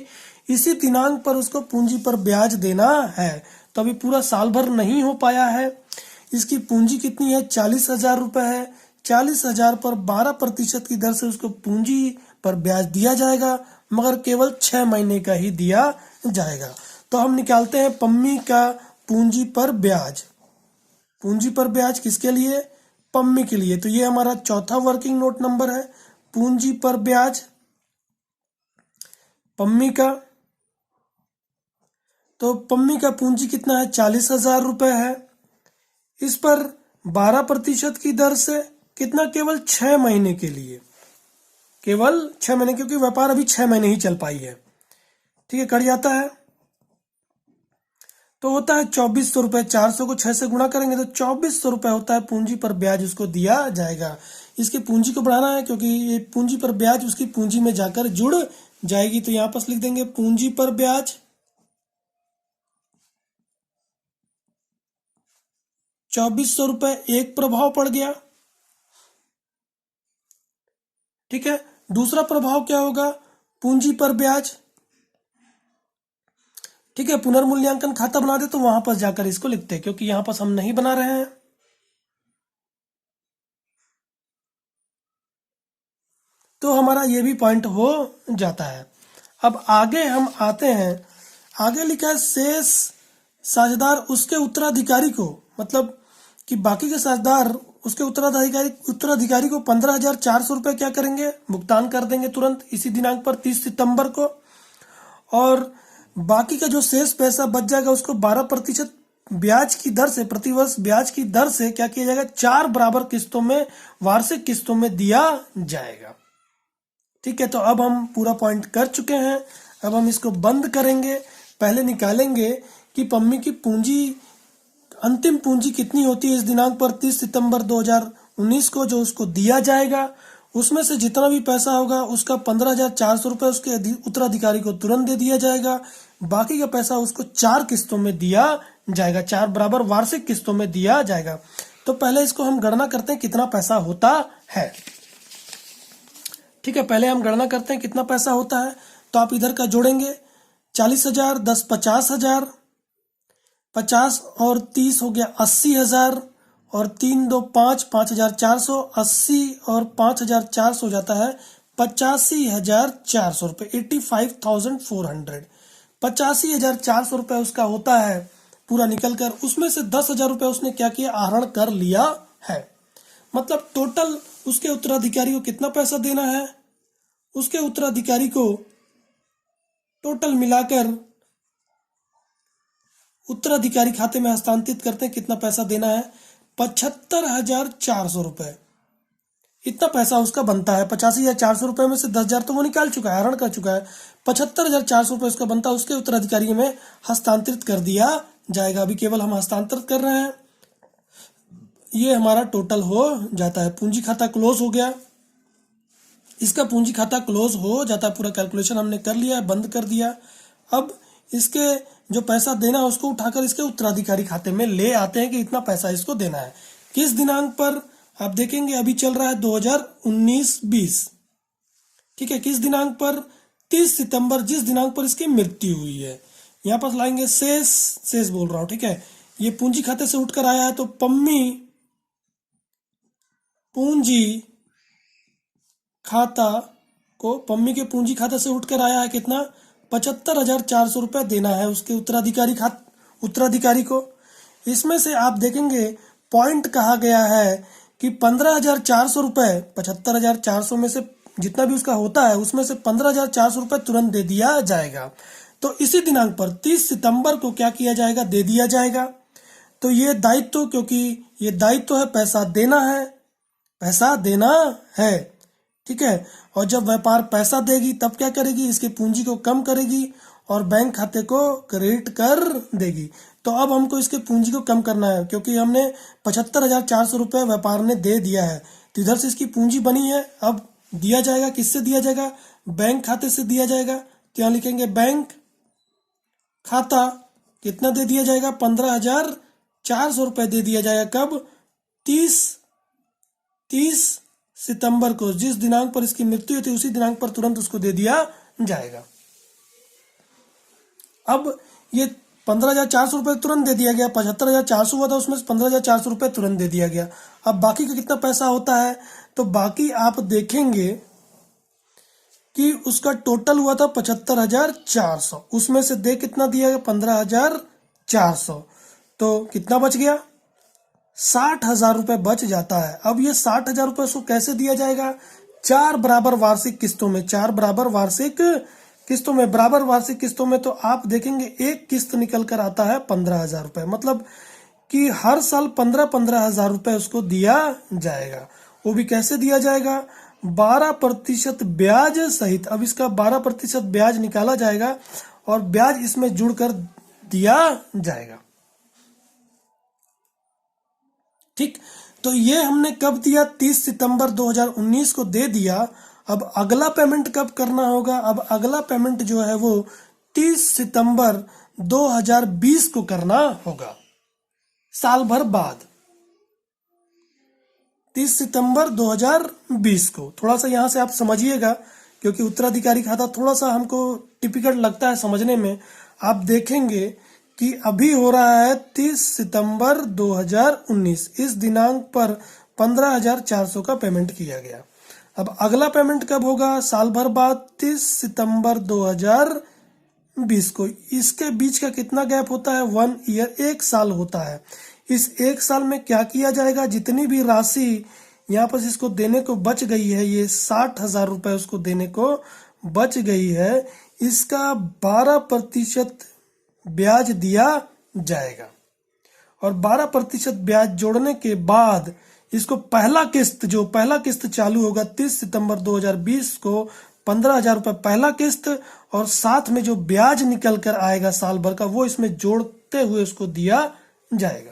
इसी दिनांक पर उसको पूंजी पर ब्याज देना है, तो अभी पूरा साल भर नहीं हो पाया है। इसकी पूंजी कितनी है, 40,000 रुपए है। 40,000 पर 12% की दर से उसको पूंजी पर ब्याज दिया जाएगा, मगर केवल 6 महीने का ही दिया जाएगा। तो हम निकालते हैं पम्मी का पूंजी पर ब्याज। पूंजी पर ब्याज किसके लिए, पम्मी के लिए। तो ये हमारा चौथा वर्किंग नोट नंबर है, पूंजी पर ब्याज पम्मी का। तो पम्मी का पूंजी कितना है, 40,000 रुपए है। इस पर 12% की दर से कितना, केवल 6 महीने के लिए, केवल 6 महीने, क्योंकि व्यापार अभी 6 महीने ही चल पाई है। ठीक है, कट जाता है तो होता है 2,400 रुपए। 400 को 6 से गुणा करेंगे तो 2,400 रुपए होता है पूंजी पर ब्याज उसको दिया जाएगा। इसकी पूंजी को बढ़ाना है क्योंकि ये पूंजी पर ब्याज उसकी पूंजी में जाकर जुड़ जाएगी। तो यहां पर लिख देंगे पूंजी पर ब्याज 2,400 रुपए। एक प्रभाव पड़ गया। ठीक है, दूसरा प्रभाव क्या होगा, पूंजी पर ब्याज। ठीक है, पुनर्मूल्यांकन खाता बना दे तो वहां पर जाकर इसको लिखते हैं, क्योंकि यहां पर हम नहीं बना रहे हैं। तो हमारा ये भी पॉइंट हो जाता है। अब आगे हम आते हैं। आगे लिखा है शेष साझेदार उसके उत्तराधिकारी को, मतलब कि बाकी के साझेदार उसके उत्तराधिकारी को 15,400 रुपए क्या करेंगे, भुगतान कर देंगे तुरंत इसी दिनांक पर 30 सितंबर को। और बाकी का जो शेष पैसा बच जाएगा उसको 12% ब्याज की दर से, प्रतिवर्ष ब्याज की दर से क्या किया जाएगा, 4 बराबर किस्तों में, वार्षिक किस्तों में दिया जाएगा। ठीक है, तो अब हम पूरा पॉइंट कर चुके हैं। अब हम इसको बंद करेंगे। पहले निकालेंगे कि पम्मी की पूंजी, अंतिम पूंजी कितनी होती है इस दिनांक पर 30 सितंबर 2019 को, जो उसको दिया जाएगा। उसमें से जितना भी पैसा होगा उसका 15,400 रुपए उसके उत्तराधिकारी को तुरंत दे दिया जाएगा। बाकी का पैसा उसको 4 किस्तों में दिया जाएगा, 4 बराबर वार्षिक किस्तों में दिया जाएगा। तो पहले इसको हम गणना करते हैं कितना पैसा होता है। ठीक है, पहले हम गणना करते हैं कितना पैसा होता है। तो आप इधर का जोड़ेंगे, 40,000, 10 50,000, 50 और 30 हो गया 80,000, और 3 2 5, 5,400, 80 और 5,400 हो जाता है 85,400 रुपए, 85,400। 85,400 रुपये उसका होता है पूरा निकल कर, उसमें से 10,000 रुपये उसने क्या किया, आहरण कर लिया है। मतलब टोटल उसके उत्तराधिकारी को कितना पैसा देना है, उसके उत्तराधिकारी को टोटल मिलाकर उत्तराधिकारी खाते में हस्तांतरित करते हैं, कितना पैसा देना है, 75,400 रुपये। इतना पैसा उसका बनता है। 85,400 रुपये में से 10,000 तो वो निकाल चुका है, आहरण कर चुका है। 75,400 रुपये उसका बनता है, उसके उत्तराधिकारी में हस्तांतरित कर दिया जाएगा। अभी केवल हम हस्तांतरित कर रहे हैं। ये हमारा टोटल हो जाता है। पूंजी खाता क्लोज हो गया, इसका पूंजी खाता क्लोज हो जाता है। पूरा कैलकुलेशन हमने कर लिया है, बंद कर दिया। अब इसके जो पैसा देना है उसको उठाकर इसके उत्तराधिकारी खाते में ले आते हैं कि इतना पैसा इसको देना है। किस दिनांक पर आप देखेंगे, अभी चल रहा है 2019-20, ठीक है। किस दिनांक पर, 30 सितंबर, जिस दिनांक पर इसकी मृत्यु हुई है। यहाँ पर लाएंगे शेष बोल रहा हूं, ठीक है। ये पूंजी खाते से उठकर आया है तो पम्मी पूंजी खाता को, पम्मी के पूंजी खाते से उठकर आया है कितना, 75,400 रुपये देना है उसके उत्तराधिकारी को। इसमें से आप देखेंगे पॉइंट कहा गया है कि 15,400 रुपये, 75,400 में से जितना भी उसका होता है उसमें से 15,400 रुपये तुरंत दे दिया जाएगा। तो इसी दिनांक पर 30 सितंबर को क्या किया जाएगा, दे दिया जाएगा। तो ये दायित्व, क्योंकि ये दायित्व है, पैसा देना है, पैसा देना है, ठीक है। और जब व्यापार पैसा देगी तब क्या करेगी, इसकी पूंजी को कम करेगी और बैंक खाते को क्रेडिट कर देगी। तो अब हमको इसके पूंजी को कम करना है, क्योंकि हमने 75,400 रुपये व्यापार ने दे दिया है, तो इधर से इसकी पूंजी बनी है। अब दिया जाएगा, किससे दिया जाएगा, बैंक खाते से दिया जाएगा। तो यहाँ लिखेंगे बैंक खाता, कितना दे दिया जाएगा, 15,400 रुपये दे दिया जाएगा। कब, 30 सितंबर को, जिस दिनांक पर इसकी मृत्यु हुई थी उसी दिनांक पर तुरंत उसको दे दिया जाएगा। अब ये 15,400 रुपये तुरंत दे दिया गया, 75,400 हुआ था उसमें से 15,400 रुपये तुरंत दे दिया गया। अब बाकी का कितना पैसा होता है, तो बाकी आप देखेंगे कि उसका टोटल हुआ था 75,400, उसमें से दे कितना दिया गया, 15,400, तो कितना बच गया, 60,000 रुपये बच जाता है। अब ये 60,000 रुपये उसको कैसे दिया जाएगा, 4 बराबर वार्षिक किस्तों में, 4 बराबर वार्षिक किस्तों में, बराबर वार्षिक किस्तों में। तो आप देखेंगे एक किस्त निकल कर आता है 15,000 रुपये, मतलब कि हर साल 15,000 रुपये उसको दिया जाएगा। वो भी कैसे दिया जाएगा, 12% ब्याज सहित। अब इसका 12% ब्याज निकाला जाएगा और ब्याज इसमें जुड़कर दिया जाएगा, ठीक। तो ये हमने कब दिया, 30 सितंबर 2019 को दे दिया। अब अगला पेमेंट कब करना होगा, अब अगला पेमेंट जो है वो 30 सितंबर 2020 को करना होगा, साल भर बाद, 30 सितंबर 2020 को। थोड़ा सा यहां से आप समझिएगा, क्योंकि उत्तराधिकारी खाता थोड़ा सा हमको टिपिकल लगता है समझने में। आप देखेंगे कि अभी हो रहा है 30 सितंबर 2019, इस दिनांक पर 15,400 का पेमेंट किया गया। अब अगला पेमेंट कब होगा, साल भर बाद, 30 सितंबर 2020 को। इसके बीच का कितना गैप होता है, 1 ईयर, 1 साल होता है। इस 1 साल में क्या किया जाएगा, जितनी भी राशि यहाँ पर इसको देने को बच गई है, ये 60,000 रुपये उसको देने को बच गई है, इसका 12% ब्याज दिया जाएगा। और 12% ब्याज जोड़ने के बाद इसको पहला किस्त चालू होगा 30 सितंबर 2020 को, 15,000 रुपये पहला किस्त, और साथ में जो ब्याज निकल कर आएगा साल भर का वो इसमें जोड़ते हुए उसको दिया जाएगा,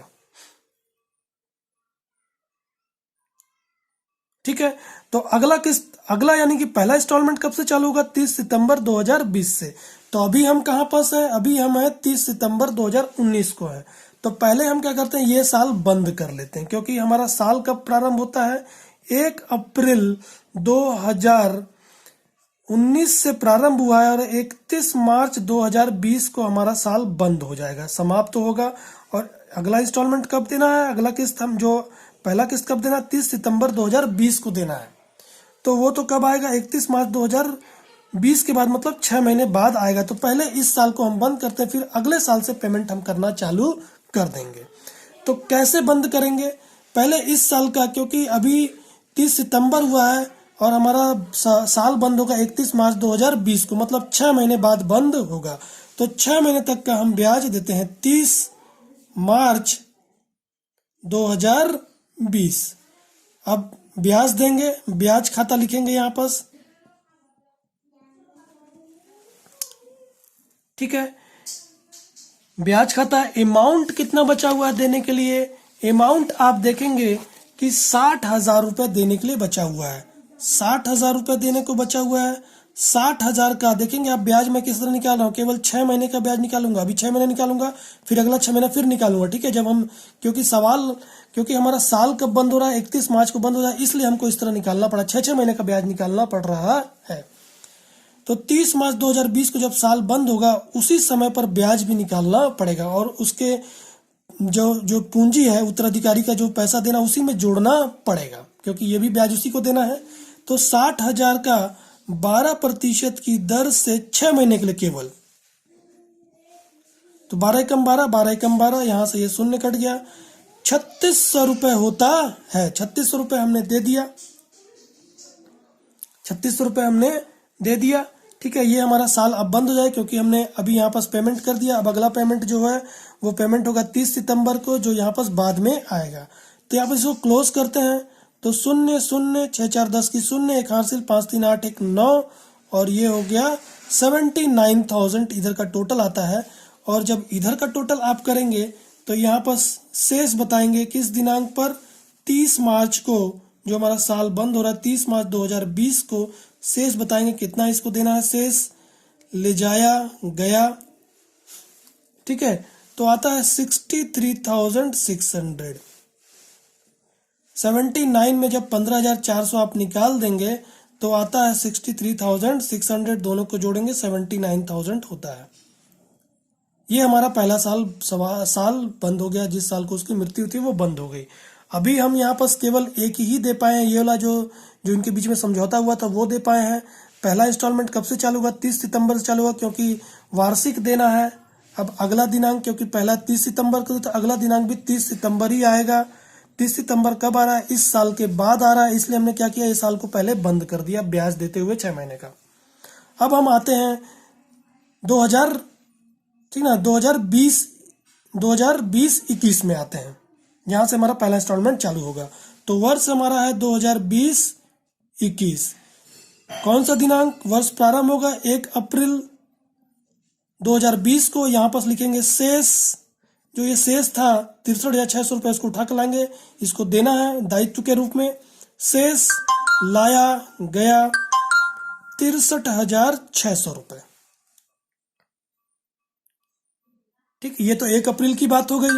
ठीक है। तो अगला यानी कि पहला इंस्टॉलमेंट कब से चालू होगा, 30 सितंबर 2020 से। तो अभी हम कहां पास है, अभी हम है 30 सितंबर 2019 को है। तो पहले हम क्या करते हैं, ये साल बंद कर लेते हैं, क्योंकि हमारा साल कब प्रारंभ होता है, 1 अप्रैल 2019 से प्रारंभ हुआ है, और 31 मार्च 2020 को हमारा साल बंद हो जाएगा, समाप्त होगा। और अगला इंस्टॉलमेंट कब देना है, अगला किस्त हम जो पहला किस्त कब देना है, 30 सितंबर 2020 को देना है। तो वो तो कब आएगा, 31 मार्च 20 के बाद मतलब 6 महीने बाद आएगा। तो पहले इस साल को हम बंद करते हैं, फिर अगले साल से पेमेंट हम करना चालू कर देंगे। तो कैसे बंद करेंगे? पहले इस साल का, क्योंकि अभी 30 सितंबर हुआ है और हमारा साल बंद होगा 31 मार्च 2020 को, मतलब 6 महीने बाद बंद होगा। तो 6 महीने तक का हम ब्याज देते हैं 30 मार्च 2020। अब ब्याज देंगे, ब्याज खाता लिखेंगे यहाँ पास, ठीक है। ब्याज खाता, अमाउंट कितना बचा हुआ है देने के लिए? अमाउंट आप देखेंगे कि 60,000 रुपये देने के लिए बचा हुआ है। 60,000 रुपये देने को बचा हुआ है। 60,000 का देखेंगे आप ब्याज मैं किस तरह निकाल रहा हूँ, केवल 6 महीने का ब्याज निकालूंगा। अभी 6 महीने निकालूंगा, फिर अगला 6 महीना फिर निकालूंगा, ठीक है। जब हम, क्योंकि हमारा साल कब बंद हो रहा है, 31 मार्च को बंद हो रहा है, इसलिए हमको इस तरह निकालना पड़ा, 6 महीने का ब्याज निकालना पड़ रहा है। तो 30 मार्च 2020 को जब साल बंद होगा उसी समय पर ब्याज भी निकालना पड़ेगा, और उसके जो पूंजी है, उत्तराधिकारी का जो पैसा देना, उसी में जोड़ना पड़ेगा, क्योंकि ये भी ब्याज उसी को देना है। तो 60,000 का 12% की दर से 6 महीने के लिए केवल, तो 12 कम 12, 12 कम 12, यहां से ये शून्य कट गया, 3600 रुपये होता है। 3600 रुपये हमने दे दिया, 3600 रुपये हमने दे दिया, ठीक है। ये हमारा साल अब बंद हो जाए, क्योंकि हमने अभी यहाँ पास पेमेंट कर दिया। अब अगला पेमेंट जो है वो पेमेंट होगा 30 सितंबर को, जो यहाँ पास बाद में आएगा। तो यहाँ पर इसको क्लोज करते हैं, तो 0 0 6 4 10 की 0, 1 हासिल 5 3 8 1 9, और ये हो गया 79,000 इधर का टोटल आता है। और जब इधर का टोटल आप करेंगे तो यहाँ पर शेष बताएंगे किस दिनांक पर, 30 मार्च को, जो हमारा साल बंद हो रहा है 30 मार्च 2020 को, शेष बताएंगे कितना इसको देना है। शेष ले जाया गया, ठीक है, तो आता है 63,600। 79 में जब 15,400 आप निकाल देंगे तो आता है 63,600, दोनों को जोड़ेंगे 79,000 होता है। ये हमारा पहला साल बंद हो गया, जिस साल को उसकी मृत्यु थी वो बंद हो गई। अभी हम यहाँ पर केवल एक ही दे पाए हैं, ये वाला जो इनके बीच में समझौता हुआ था वो दे पाए हैं। पहला इंस्टॉलमेंट कब से चालू हुआ? 30 सितंबर से चालू हुआ, क्योंकि वार्षिक देना है। अब अगला दिनांक, क्योंकि पहला 30 सितंबर को, तो अगला दिनांक भी 30 सितंबर ही आएगा। 30 सितंबर कब आ रहा है? इस साल के बाद आ रहा है, इसलिए हमने क्या किया, इस साल को पहले बंद कर दिया ब्याज देते हुए 6 महीने का। अब हम आते हैं 2000, ठीक ना, 2020-21 में आते हैं, यहां से हमारा पहला इंस्टॉलमेंट चालू होगा। तो वर्ष हमारा है 2020-21। कौन सा दिनांक? वर्ष प्रारंभ होगा 1 अप्रैल 2020 को। यहां पर लिखेंगे शेष, जो ये शेष था 63,600 रुपये, इसको उठा कर लाएंगे, इसको देना है दायित्व के रूप में। शेष लाया गया 63,600 रुपये, ठीक। ये तो 1 अप्रैल की बात हो गई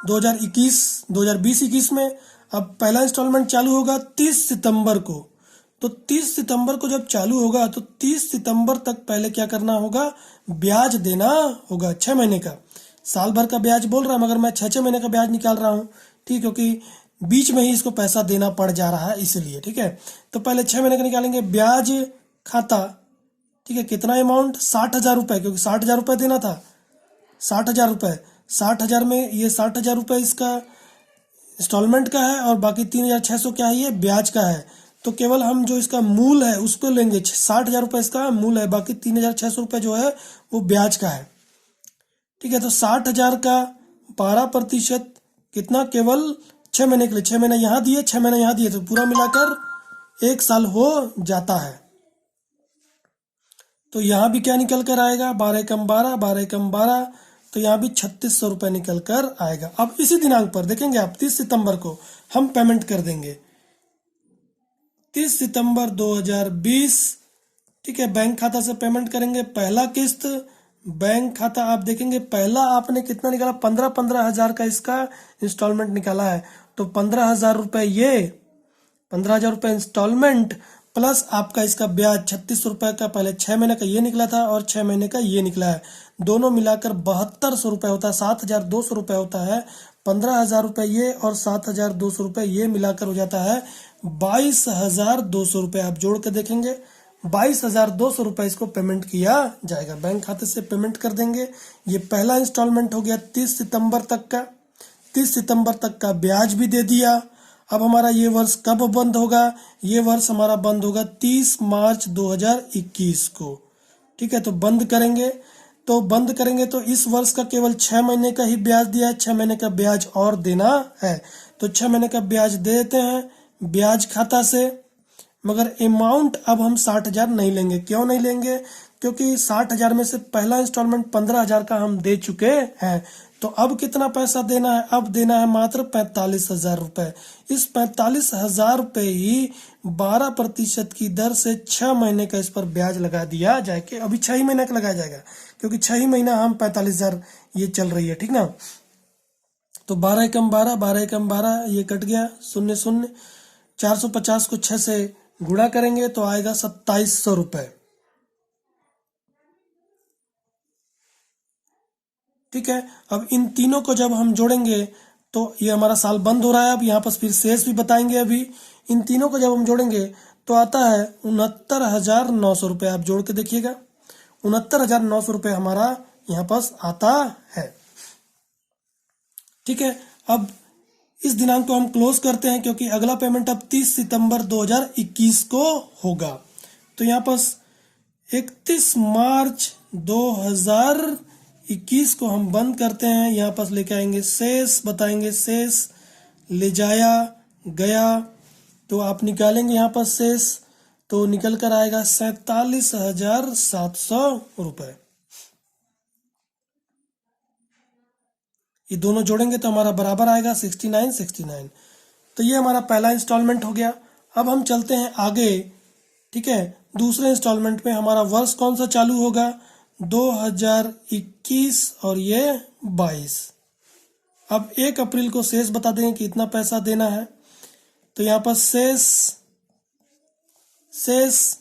2020-21 में। अब पहला इंस्टॉलमेंट चालू होगा 30 सितंबर को। तो 30 सितंबर को जब चालू होगा तो 30 सितंबर तक पहले क्या करना होगा? ब्याज देना होगा 6 महीने का। साल भर का ब्याज बोल रहा है, मगर मैं 6 महीने का ब्याज निकाल रहा हूँ, ठीक, क्योंकि बीच में ही इसको पैसा देना पड़ जा रहा है, इसलिए, ठीक है। तो पहले 6 महीने का निकालेंगे ब्याज खाता, ठीक है। कितना अमाउंट? 60,000 रुपये, क्योंकि 60,000 रुपये देना था। 60,000 रुपये, 60,000 में ये 60,000 रुपये इसका इंस्टॉलमेंट का है, और बाकी 3,600 क्या है? ये ब्याज का है। तो केवल हम जो इसका मूल है उसको लेंगे, 60,000 रुपये इसका मूल है, बाकी 3,600 रुपये जो है वो ब्याज का है, ठीक है। तो 60,000 का 12% कितना? केवल 6 महीने के लिए। 6 महीने यहाँ दिए, 6 महीने यहाँ दिए, तो पूरा मिलाकर 1 साल हो जाता है। तो यहाँ भी क्या निकल कर आएगा? 12 कम 12, 12 कम 12, तो यहाँ भी 3600 रुपये निकल कर आएगा। अब इसी दिनांक पर देखेंगे आप, 30 सितंबर को हम पेमेंट कर देंगे, 30 सितंबर 2020, ठीक है। बैंक खाता से पेमेंट करेंगे। पहला किस्त बैंक खाता आप देखेंगे, पहला आपने कितना निकाला? 15,000 का इसका इंस्टॉलमेंट निकाला है। तो 15,000 रुपये, ये 15,000 रुपये इंस्टॉलमेंट प्लस आपका इसका ब्याज 3600 रुपये का, पहले 6 महीने का ये निकला था और 6 महीने का ये निकला है, दोनों मिलाकर 7200 रुपये होता है। 7,200 रुपये होता है। 15,000 रुपये ये और 7,200 रुपये ये मिलाकर हो जाता है 22,200 रुपये। आप जोड़ के देखेंगे 22,200 रुपये इसको पेमेंट किया जाएगा। बैंक खाते से पेमेंट कर देंगे। ये पहला इंस्टॉलमेंट हो गया 30 सितंबर तक का। 30 सितंबर तक का ब्याज भी दे दिया। अब हमारा ये वर्ष कब बंद होगा? ये वर्ष हमारा बंद होगा 30 मार्च 2021 को। ठीक है, तो बंद करेंगे। तो इस वर्ष का केवल 6 महीने का ही ब्याज दिया है, 6 महीने का ब्याज और देना है। तो 6 महीने का ब्याज दे देते हैं ब्याज खाता से। मगर अमाउंट अब हम 60,000 नहीं लेंगे। क्यों नहीं लेंगे? क्योंकि 60,000 में से पहला इंस्टॉलमेंट 15,000 का हम दे चुके हैं। तो अब कितना पैसा देना है? अब देना है मात्र 45,000 रुपए। इस 45,000 रुपए ही 12% की दर से 6 महीने का इस पर ब्याज लगा दिया जाए। कि अभी 6 ही महीने का लगाया जाएगा, क्योंकि 6 ही महीना हम 45,000 ये चल रही है। ठीक ना? तो 12 एकम 12, 12 एकम 12, ये कट गया, 0 0। 450 को 6 से गुणा करेंगे तो आएगा 2700 रुपए। ठीक है, अब इन तीनों को जब हम जोड़ेंगे तो ये हमारा साल बंद हो रहा है। अब यहाँ पर फिर शेष भी बताएंगे। अभी इन तीनों को जब हम जोड़ेंगे तो आता है 69,900 रुपये। आप जोड़ के देखिएगा, 69,900 रुपये हमारा यहाँ पास आता है। ठीक है, अब इस दिनांक को हम क्लोज करते हैं, क्योंकि अगला पेमेंट अब 30 सितंबर 2021 को होगा। तो यहाँ पास 31 मार्च 2021 को हम बंद करते हैं। यहाँ पास लेके आएंगे शेष, बताएंगे शेष ले जाया गया। तो आप निकालेंगे यहाँ पर शेष, तो निकल कर आएगा 47,700 रुपये। ये दोनों जोड़ेंगे तो हमारा बराबर आएगा 69। तो ये हमारा पहला इंस्टॉलमेंट हो गया। अब हम चलते हैं आगे। ठीक है, दूसरे इंस्टॉलमेंट में हमारा वर्ष कौन सा चालू होगा? 2021 और ये 22। अब 1 अप्रैल को शेष बता देंगे कि इतना पैसा देना है। तो यहाँ पर शेष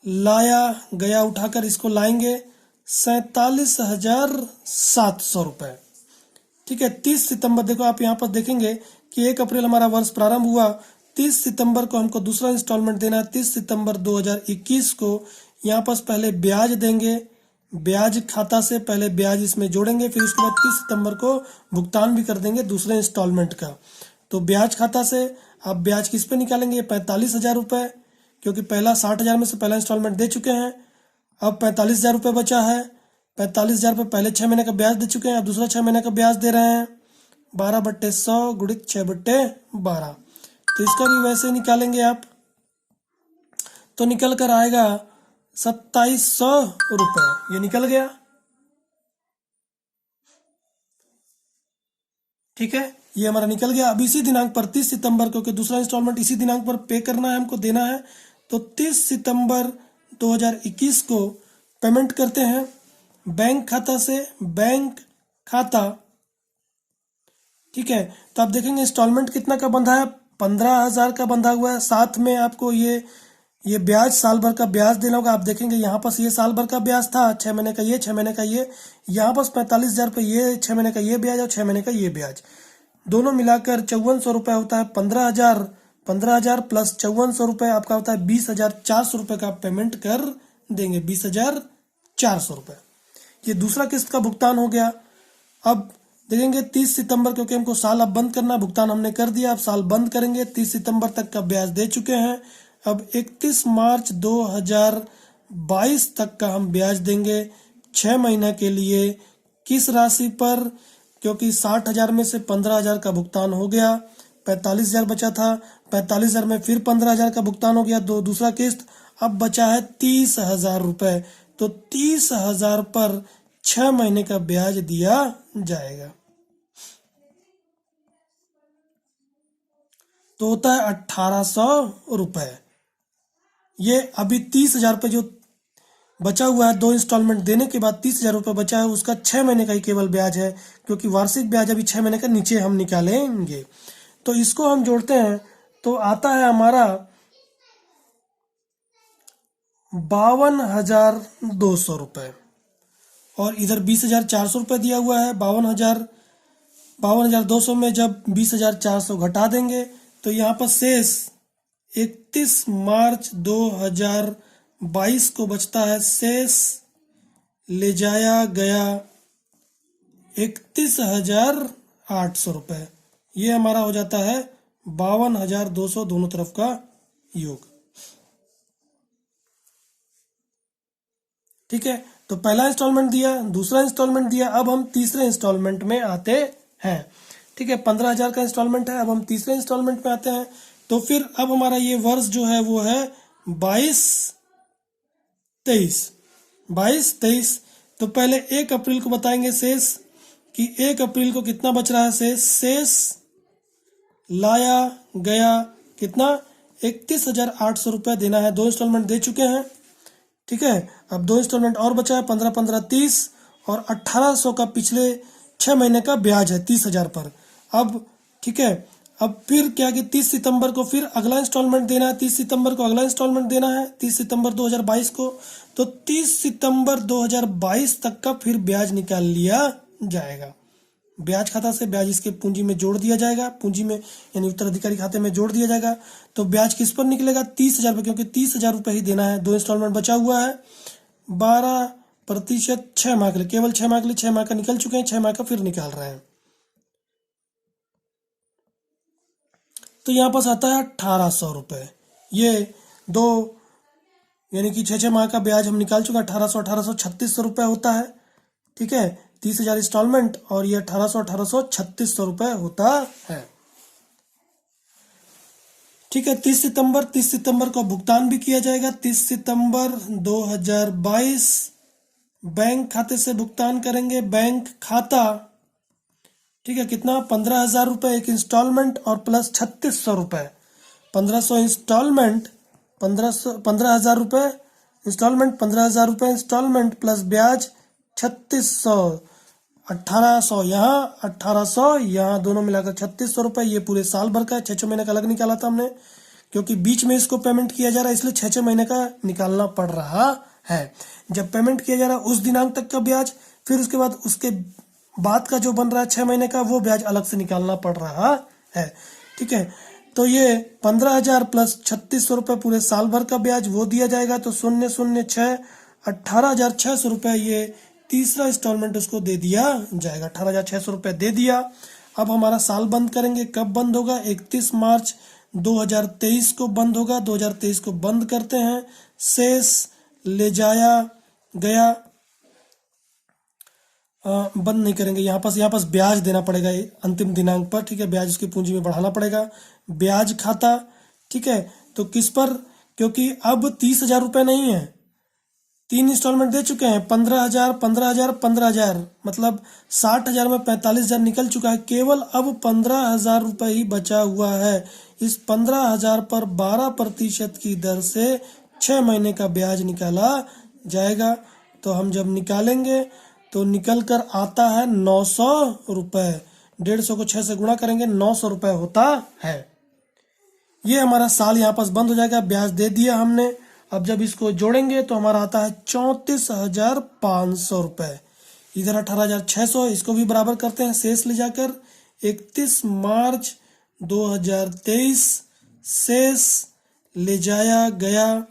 लाया गया उठाकर इसको लाएंगे 47,700 रुपये। ठीक है, 30 सितंबर, देखो आप यहाँ पर देखेंगे कि 1 अप्रैल हमारा वर्ष प्रारंभ हुआ। 30 सितंबर को हमको दूसरा इंस्टॉलमेंट देना है। 30 सितंबर 2021 को यहाँ पर पहले ब्याज देंगे, ब्याज खाता से पहले ब्याज इसमें जोड़ेंगे, फिर उसके बाद 30 सितंबर को भुगतान भी कर देंगे दूसरे इंस्टॉलमेंट का। तो ब्याज खाता से आप ब्याज किस पे निकालेंगे? 45,000 रुपये, क्योंकि पहला 60,000 में से पहला इंस्टॉलमेंट दे चुके हैं। अब 45,000 रुपये बचा है। 45,000 रुपये पहले 6 महीने का ब्याज दे चुके हैं, अब दूसरा 6 महीने का ब्याज दे रहे हैं। 12/100 गुणित 6/12। तो इसका भी वैसे ही निकालेंगे आप, तो निकल कर आएगा 2700 रुपये। ये निकल गया। ठीक है, ये हमारा निकल गया। अब इसी दिनांक पर 30 सितंबर, क्योंकि दूसरा इंस्टॉलमेंट इसी दिनांक पर पे करना है, हमको देना है। तो 30 सितंबर 2021 को पेमेंट करते हैं बैंक खाता से। बैंक खाता, ठीक है, तो आप देखेंगे इंस्टॉलमेंट कितना का बंधा है? 15,000 का बंधा हुआ है। साथ में आपको ये ब्याज, साल भर का ब्याज देना होगा। आप देखेंगे यहाँ पर ये साल भर का ब्याज था, 6 महीने का ये, 6 महीने का ये। यहाँ पर 45,000 रुपये ये 6 महीने का ये ब्याज और 6 महीने का ये ब्याज, दोनों मिलाकर 5400 रुपये होता है। 15,000 प्लस 5400 रुपये आपका होता है 20,400 रुपये का आप पेमेंट कर देंगे। 20,400 रुपये ये दूसरा किस्त का भुगतान हो गया। अब देखेंगे 30 सितंबर, क्योंकि हमको साल अब बंद करना, भुगतान हमने कर दिया, अब साल बंद करेंगे। 30 सितंबर तक का ब्याज दे चुके हैं। अब 31 मार्च 2022 तक का हम ब्याज देंगे 6 महीने के लिए। किस राशि पर? क्योंकि 60,000 में से 15,000 का भुगतान हो गया, 45,000 बचा था। 45,000 में फिर 15,000 का भुगतान हो गया, दूसरा किस्त। अब बचा है 30,000 रुपये। तो 30,000 पर 6 महीने का ब्याज दिया जाएगा, तो होता है 1,800 रुपये। ये अभी 30,000 रुपये जो बचा हुआ है, 2 इंस्टॉलमेंट देने के बाद 30,000 रुपये बचा है, उसका 6 महीने का ही केवल ब्याज है, क्योंकि वार्षिक ब्याज अभी 6 महीने का नीचे हम निकालेंगे। तो इसको हम जोड़ते हैं तो आता है हमारा 52,200 रुपये। और इधर 20,400 रुपये दिया हुआ है। 52,200 में जब 20,400 घटा देंगे तो यहाँ पर शेष 31 मार्च 2022 को बचता है शेष ले जाया गया 31,800 रुपये। ये हमारा हो जाता है 52,200 दोनों तरफ का योग। ठीक है, तो पहला इंस्टॉलमेंट दिया, दूसरा इंस्टॉलमेंट दिया, अब हम तीसरे इंस्टॉलमेंट में आते हैं। ठीक है, 15,000 का इंस्टॉलमेंट है, अब हम तीसरे इंस्टॉलमेंट में आते हैं। तो फिर अब हमारा ये वर्ष जो है वो है 22-23। तो पहले 1 अप्रैल को बताएंगे शेष कि 1 अप्रैल को कितना बच रहा है शेष लाया गया कितना 31,800 रुपये देना है। 2 इंस्टॉलमेंट दे चुके हैं। ठीक है, अब 2 इंस्टॉलमेंट और बचा है, 15-15 30 और 1800 का पिछले 6 महीने का ब्याज है 30,000 पर। अब ठीक है, अब फिर क्या कि 30 सितंबर को फिर अगला इंस्टॉलमेंट देना है, 30 सितंबर को अगला इंस्टॉलमेंट देना है, 30 सितंबर 2022 को। तो 30 सितंबर 2022 तक का फिर ब्याज निकाल लिया जाएगा। ब्याज खाता से ब्याज इसके पूंजी में जोड़ दिया जाएगा, पूंजी में यानी उत्तराधिकारी खाते में जोड़ दिया जाएगा। तो ब्याज किस पर निकलेगा 30,000 रुपये, क्योंकि 30,000 रुपये ही देना है। 2 इंस्टॉलमेंट बचा हुआ है, 12% 6 माह के लिए, केवल 6 माह के लिए, 6 माह का निकल चुके हैं, 6 माह का फिर निकाल रहे हैं। तो यहाँ पास आता है 1,800 रुपये। ये 2 यानी कि 6 माह का ब्याज हम निकाल चुके हैं। 1,800 3600 रुपये होता है। ठीक है, 30,000 इंस्टॉलमेंट और ये 1,800 3600 रुपये होता है। ठीक है, 30 सितंबर को भुगतान भी किया जाएगा। 30 सितंबर 2022 बैंक खाते से भुगतान करेंगे। बैंक खाता ठीक है कितना 15,000 रुपये एक इंस्टॉलमेंट और प्लस 3600 रुपये। 1500 इंस्टॉलमेंट 15,000 रुपये इंस्टॉलमेंट, 15,000 रुपये इंस्टॉलमेंट प्लस ब्याज 3600, 1,800 यहाँ 1,800 यहाँ, दोनों मिलाकर 3600 रुपये। ये पूरे साल भर का 6 महीने का अलग निकाला था हमने, क्योंकि बीच में इसको पेमेंट किया जा रहा है, इसलिए 6 महीने का निकालना पड़ रहा है। जब पेमेंट किया जा रहा है उस दिनांक तक का ब्याज, फिर उसके बाद का जो बन रहा है 6 महीने का, वो ब्याज अलग से निकालना पड़ रहा है। ठीक है, तो ये 15,000 प्लस 3600 रुपये पूरे साल भर का ब्याज वो दिया जाएगा। तो 006 18,600 रुपये ये तीसरा इंस्टॉलमेंट उसको दे दिया जाएगा। 18,600 रुपये दे दिया। अब हमारा साल बंद करेंगे, कब बंद होगा 31 मार्च 2023 को बंद होगा। 2023 को बंद करते हैं। शेष ले जाया गया बंद नहीं करेंगे, यहाँ पास ब्याज देना पड़ेगा अंतिम दिनांक पर। ठीक है, ब्याज उसकी पूंजी में बढ़ाना पड़ेगा। ब्याज खाता ठीक है, तो किस पर, क्योंकि अब 30,000 रुपये नहीं है, 3 इंस्टॉलमेंट दे चुके हैं, 15,000 15,000 15,000, मतलब 60,000 में 45,000 निकल चुका है। केवल अब 15,000 रुपये ही बचा हुआ है। इस 15,000 पर 12% की दर से 6 महीने का ब्याज निकाला जाएगा। तो हम जब निकालेंगे तो निकल कर आता है 900 रुपये। 150 को 6 से गुणा करेंगे, 900 रुपये होता है। ये हमारा साल यहाँ पास बंद हो जाएगा। ब्याज दे दिया हमने। अब जब इसको जोड़ेंगे तो हमारा आता है 34,500 रुपये। इधर 18,600, इसको भी बराबर करते हैं शेष ले जाकर। 31 मार्च 2023 शेष ले जाया गया।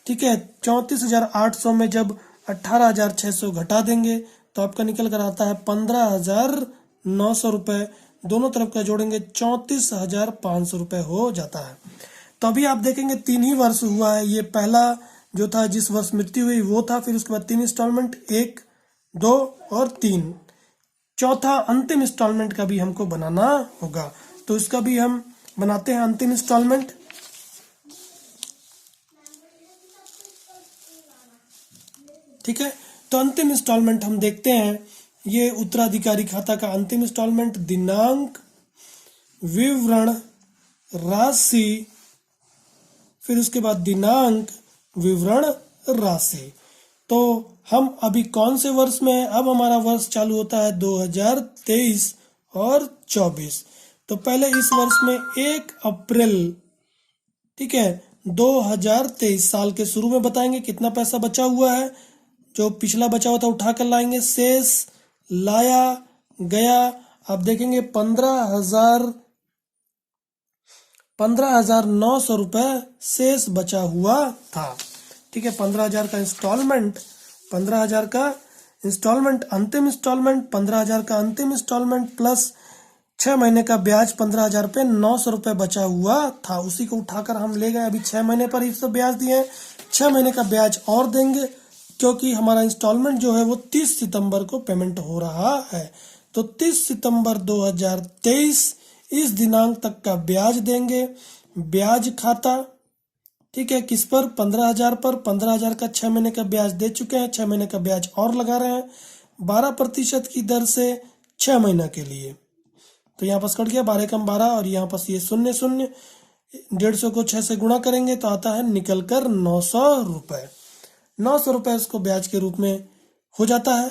ठीक है, 34,800 में जब 18,600 घटा देंगे तो आपका निकल कर आता है 15,900 रुपये। दोनों तरफ का जोड़ेंगे 34,500 रुपये हो जाता है। तो अभी आप देखेंगे 3 ही वर्ष हुआ है। ये पहला जो था जिस वर्ष मृत्यु हुई वो था, फिर उसके बाद 3 इंस्टॉलमेंट 1, 2 और 3। चौथा अंतिम इंस्टॉलमेंट का भी हमको बनाना होगा, तो इसका भी हम बनाते हैं अंतिम इंस्टॉलमेंट। ठीक है, तो अंतिम इंस्टॉलमेंट हम देखते हैं। ये उत्तराधिकारी खाता का अंतिम इंस्टॉलमेंट, दिनांक, विवरण, राशि, फिर उसके बाद दिनांक, विवरण, राशि। तो हम अभी कौन से वर्ष में है? अब हमारा वर्ष चालू होता है 2023 और 24। तो पहले इस वर्ष में 1 अप्रैल ठीक है 2023 साल के शुरू में बताएंगे कितना पैसा बचा हुआ है। जो पिछला बचा हुआ था उठा कर लाएंगे, शेष लाया गया। आप देखेंगे 15,000 15,900 रुपये शेष बचा हुआ था। ठीक है, 15,000 का इंस्टॉलमेंट, 15,000 का इंस्टॉलमेंट अंतिम इंस्टॉलमेंट, 15,000 का अंतिम इंस्टॉलमेंट प्लस 6 महीने का ब्याज 15,000 पे 900 रुपये बचा हुआ था। उसी को उठाकर हम ले गए। अभी 6 महीने पर ही तो ब्याज दिए हैं, 6 महीने का ब्याज और देंगे, क्योंकि हमारा इंस्टॉलमेंट जो है वो 30 सितंबर को पेमेंट हो रहा है। तो 30 सितंबर 2023 इस दिनांक तक का ब्याज देंगे। ब्याज खाता, ठीक है, किस पर? 15,000 पर। 15,000 का 6 महीने का ब्याज दे चुके हैं, 6 महीने का ब्याज और लगा रहे हैं 12% की दर से 6 महीना के लिए। तो यहाँ पास कट गया 12 कम 12 और यहाँ पास ये 0 0, 150 को 6 से गुणा करेंगे तो आता है निकल कर 900 रुपये। 900 रुपये उसको ब्याज के रूप में हो जाता है।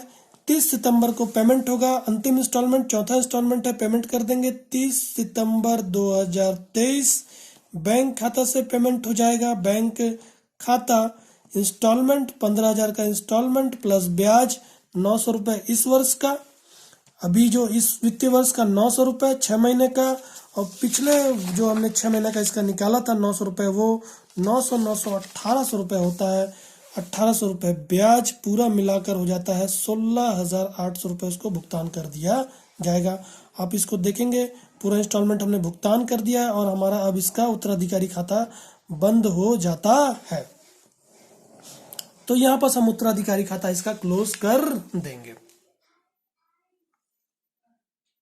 30 सितंबर को पेमेंट होगा, अंतिम इंस्टॉलमेंट, चौथा इंस्टॉलमेंट है, पेमेंट कर देंगे 30 सितंबर 2023। बैंक खाता से पेमेंट हो जाएगा। बैंक खाता इंस्टॉलमेंट 15,000 का इंस्टॉलमेंट प्लस ब्याज 900 रुपये इस वर्ष का, अभी जो इस वित्तीय वर्ष का 900 रुपये 6 महीने का, और पिछले जो हमने 6 महीने का इसका निकाला था 900 रुपये, वो 900 1800 रुपये होता है। 1800 रुपये ब्याज पूरा मिलाकर हो जाता है 16,800 रुपये उसको भुगतान कर दिया जाएगा। आप इसको देखेंगे, पूरा इंस्टॉलमेंट हमने भुगतान कर दिया है और हमारा अब इसका उत्तराधिकारी खाता बंद हो जाता है। तो यहाँ पर हम उत्तराधिकारी खाता इसका क्लोज कर देंगे।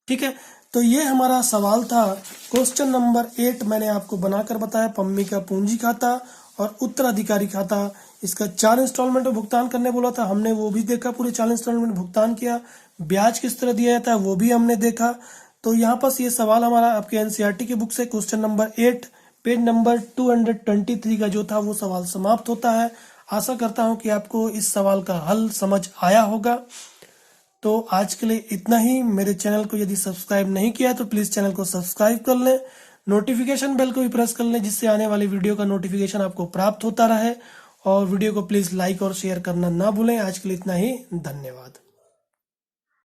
ठीक है, तो ये हमारा सवाल था। क्वेश्चन नंबर 8 मैंने आपको बनाकर बताया। पम्मी का पूंजी खाता और उत्तराधिकारी खाता, इसका 4 इंस्टॉलमेंट में भुगतान करने बोला था, हमने वो भी देखा, पूरे 4 इंस्टॉलमेंट में भुगतान किया। ब्याज किस तरह दिया जाता है वो भी हमने देखा। तो यहाँ पर ये सवाल हमारा आपके एनसीईआरटी की बुक से क्वेश्चन नंबर 8 पेज नंबर 223 का जो था वो सवाल समाप्त होता है। आशा करता हूँ कि आपको इस सवाल का हल समझ आया होगा। तो आज के लिए इतना ही। मेरे चैनल को यदि सब्सक्राइब नहीं किया है तो प्लीज़ चैनल को सब्सक्राइब कर लें, नोटिफिकेशन बेल को भी प्रेस कर लें, जिससे आने वाली वीडियो का नोटिफिकेशन आपको प्राप्त होता रहे। और वीडियो को प्लीज़ लाइक और शेयर करना ना भूलें। आज के लिए इतना ही, धन्यवाद।